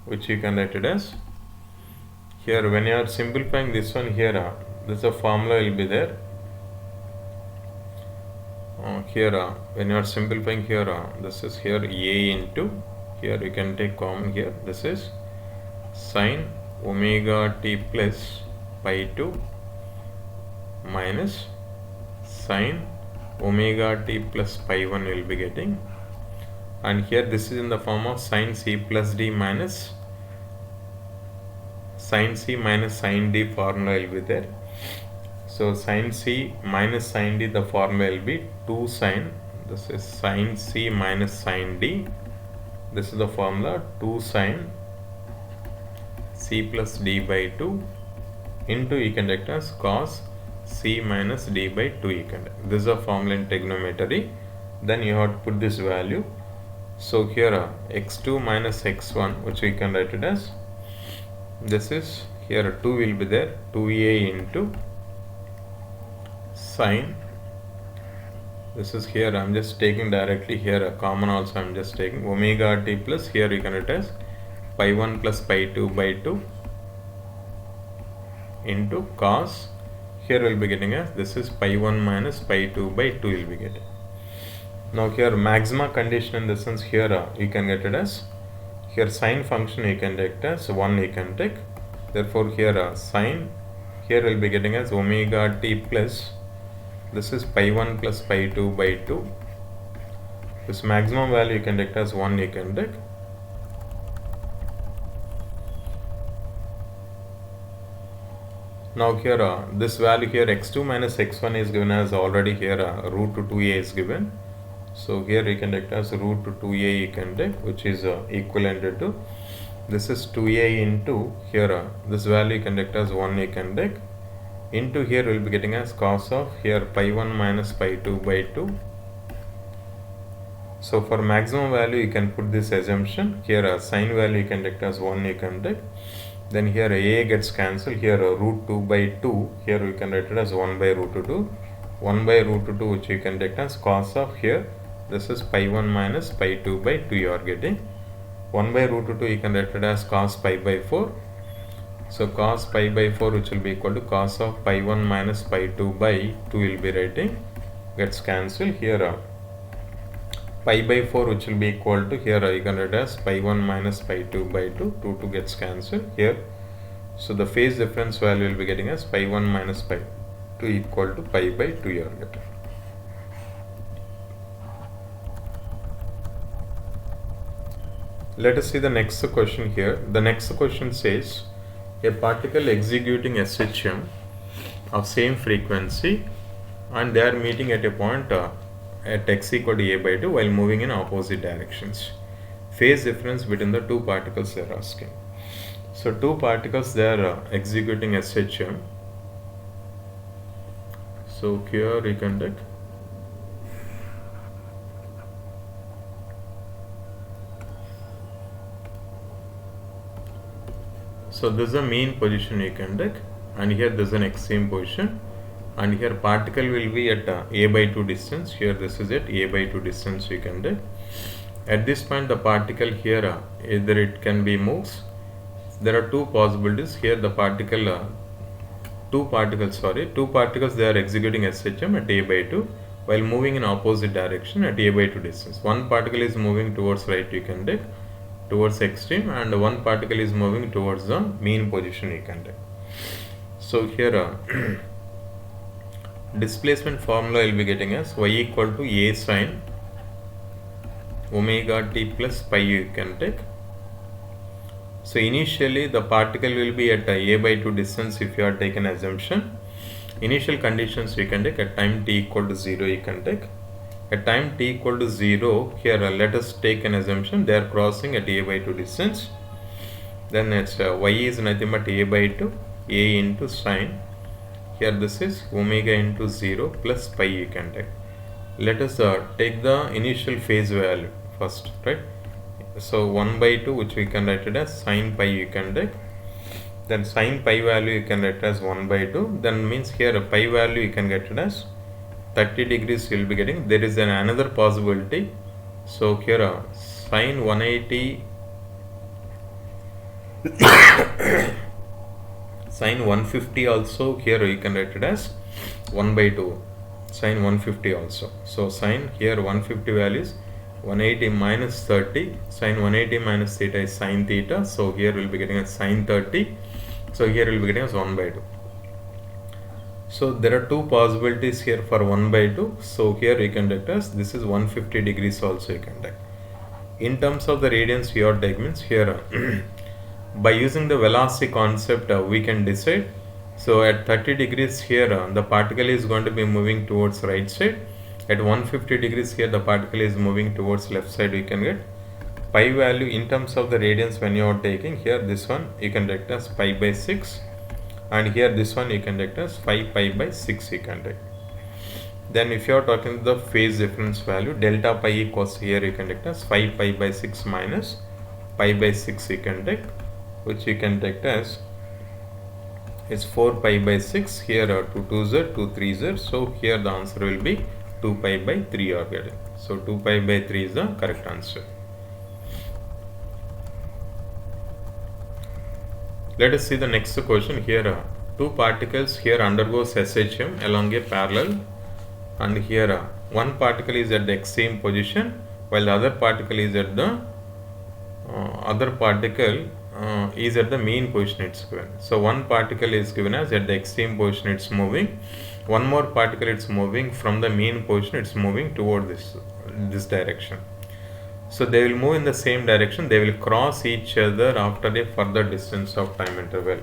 which you can write it as here when you are simplifying this one here this a formula will be there. Here when you are simplifying here this is here a into here you can take common here this is sine omega t plus pi 2 minus sine omega t plus pi 1 will be getting, and here this is in the form of sine c plus d minus sine c minus sine d formula will be there. So sin C minus sin D, the formula will be 2 sin, this is sin C minus sin D, this is the formula 2 sin C plus D by 2 into you can write as cos C minus D by 2 you can. This is a formula in trigonometry. Then you have to put this value. So here x2 minus x1, which we can write it as, this is here 2 will be there, 2a into sine, this is here I am just taking directly here a common also I am just taking omega t plus here you can write as pi 1 plus pi 2 by 2 into cos, here we will be getting as this is pi 1 minus pi 2 by 2 will be getting. Now here maxima condition in the sense here you can get it as, here sine function you can take as 1 you can take, therefore here sine, here we will be getting as omega t plus, this is pi 1 plus pi 2 by 2, this maximum value you can take as 1 you can take. Now here this value here x2 minus x1 is given as already here root 2a is given. So here you can take as root 2a you can take, which is equivalent to, this is 2a into here this value you can take as 1 you can take, into here we will be getting as cos of here pi 1 minus pi 2 by 2. So for maximum value you can put this assumption, here sine value you can take as 1 you can take, then here a gets cancelled, here root 2 by 2, here we can write it as 1 by root 2, 1 by root 2 which you can take as cos of here, this is pi 1 minus pi 2 by 2 you are getting, 1 by root 2 you can write it as cos pi by 4. So cos pi by 4 which will be equal to cos of pi 1 minus pi 2 by 2 will be writing, gets cancelled, here pi by 4 which will be equal to, here you can write as pi 1 minus pi 2 by 2, 2 gets cancelled here. So the phase difference value will be getting as pi 1 minus pi 2 equal to pi by 2 you are getting. Let us see the next question here. The next question says, a particle executing SHM of same frequency and they are meeting at a point at x equal to a by 2 while moving in opposite directions. Phase difference between the two particles they are asking. So two particles they are executing SHM. So here you can take, so this is a mean position you can take, and here this is an extreme position, and here particle will be at a by 2 distance, here this is at a by 2 distance you can take. At this point the particle here either it can be moves, there are two possibilities here, the particle two particles they are executing SHM at a by 2 while moving in opposite direction at a by 2 distance. One particle is moving towards right you can take, towards extreme, and one particle is moving towards the mean position you can take. So here displacement formula will be getting as y equal to a sine omega t plus pi you can take. So initially the particle will be at a by 2 distance if you are taken assumption. Initial conditions you can take at time t equal to 0 you can take. At time t equal to 0, here let us take an assumption they are crossing at a by 2 distance. Then it's y is nothing but a by 2, a into sine. Here this is omega into 0 plus pi you can take. Let us take the initial phase value first, right? So 1 by 2 which we can write it as sine pi you can take. Then sine pi value you can write as 1 by 2. Then means here pi value you can get it as 30 degrees you will be getting. There is another possibility. So here sine 180 sine 150 also, here you can write it as 1 by 2 sine 150 also. So sine here 150 values 180 minus 30, sine 180 minus theta is sine theta, so here we will be getting as sine 30, so here we will be getting as 1 by 2. So there are two possibilities here for 1 by 2, so here you can take as this is 150 degrees also you can take. In terms of the radians we are taking means here by using the velocity concept we can decide So at 30 degrees here, the particle is going to be moving towards right side. At 150 degrees here, the particle is moving towards left side. You can get pi value in terms of the radians when you are taking. Here this one you can take as pi by 6, and here this one you can take as 5 pi by 6 you can take. Then if you are talking the phase difference value, delta pi equals, here you can take as 5 pi by 6 minus pi by 6 you can take, which you can take as is 4 pi by 6. Here 2 2s are 2 3s are, so here the answer will be 2 pi by 3 you are getting. So 2 pi by 3 is the correct answer. Let us see the next question. Here two particles here undergoes SHM along a parallel, and here one particle is at the extreme position while the other particle is at the is at the mean position it's given. So one particle is given as at the extreme position it's moving, one more particle it's moving from the mean position, it's moving toward this direction. So they will move in the same direction, they will cross each other after a further distance of time interval.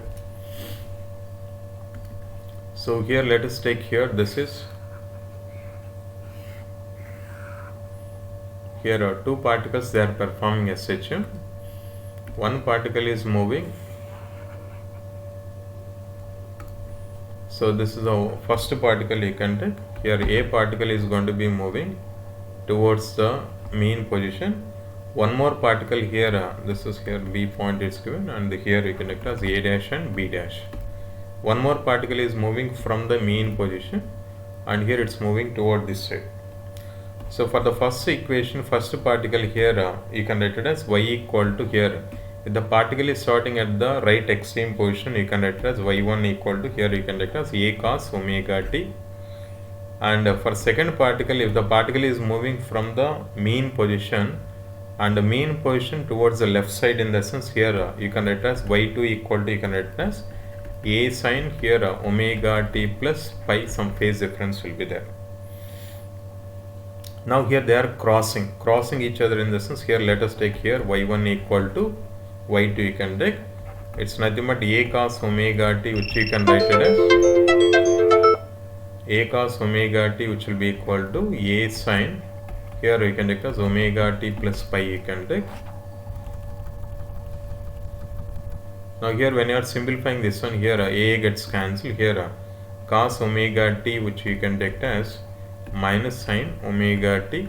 So here let us take here, this is here are two particles, they are performing SHM. One particle is moving, so this is the first particle you can take. Here a particle is going to be moving towards the mean position. One more particle here, this is here B point is given, and here you can take as A dash and B dash. One more particle is moving from the mean position, and here it's moving toward this side. So for the first equation, first particle here you can write it as y equal to, here if the particle is starting at the right extreme position, you can write it as y1 equal to, here you can write it as a cos omega t. And for second particle, if the particle is moving from the mean position and the mean position towards the left side, in the sense here you can write it as y2 equal to, you can write it as a sine here omega t plus pi, some phase difference will be there. Now here they are crossing each other, in the sense here let us take here y1 equal to y2 you can take, it's nothing but a cos omega t, which you can write it as a cos omega t, which will be equal to a sine, here you can take as omega t plus pi you can take. Now here when you are simplifying this one, here a gets cancelled, here cos omega t, which you can take as minus sine omega t.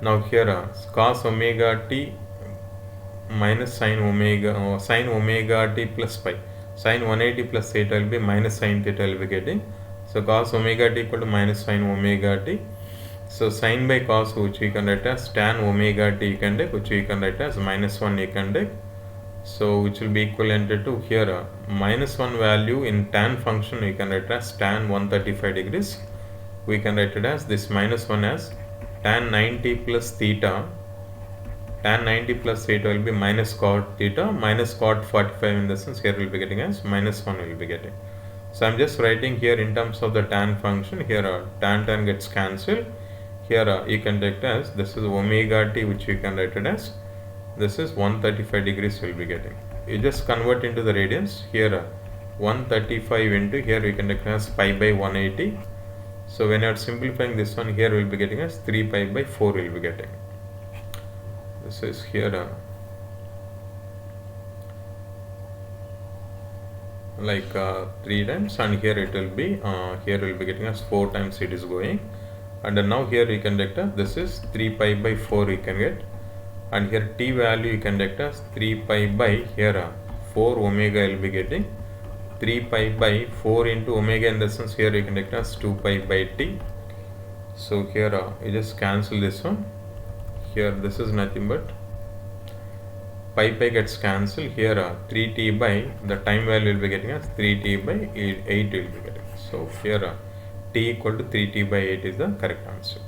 Now here cos omega t minus sine omega t plus pi, sine 180 plus theta will be minus sine theta will be getting. So cos omega t equal to minus sine omega t. So sine by cos, which you can write as tan omega t you can take, which you can write as minus 1 you can take. So which will be equivalent to here minus 1 value in tan function, you can write as tan 135 degrees. We can write it as this minus 1 as tan 90 plus theta. Tan 90 plus theta will be minus cot theta minus cot 45, in the sense here will be getting as minus 1 will be getting. So I am just writing here in terms of the tan function, here tan gets cancelled, here you can take it as this is omega t, which you can write it as this is 135 degrees will be getting. You just convert into the radians, here 135 into, here you can take it as pi by 180. So when you are simplifying this one, here we will be getting as 3 pi by 4 will be getting. This is here like 3 times, and here it will be here will be getting as 4 times it is going, and now here you can take this is 3 pi by 4 you can get, and here t value you can take as 3 pi by here 4 omega will be getting, 3 pi by 4 into omega, in the sense here you can take as 2 pi by t. So here you just cancel this one, here this is nothing but pi gets cancelled, here 3t by the time value will be getting as 3t by 8 will be getting. So here t equal to 3t by 8 is the correct answer.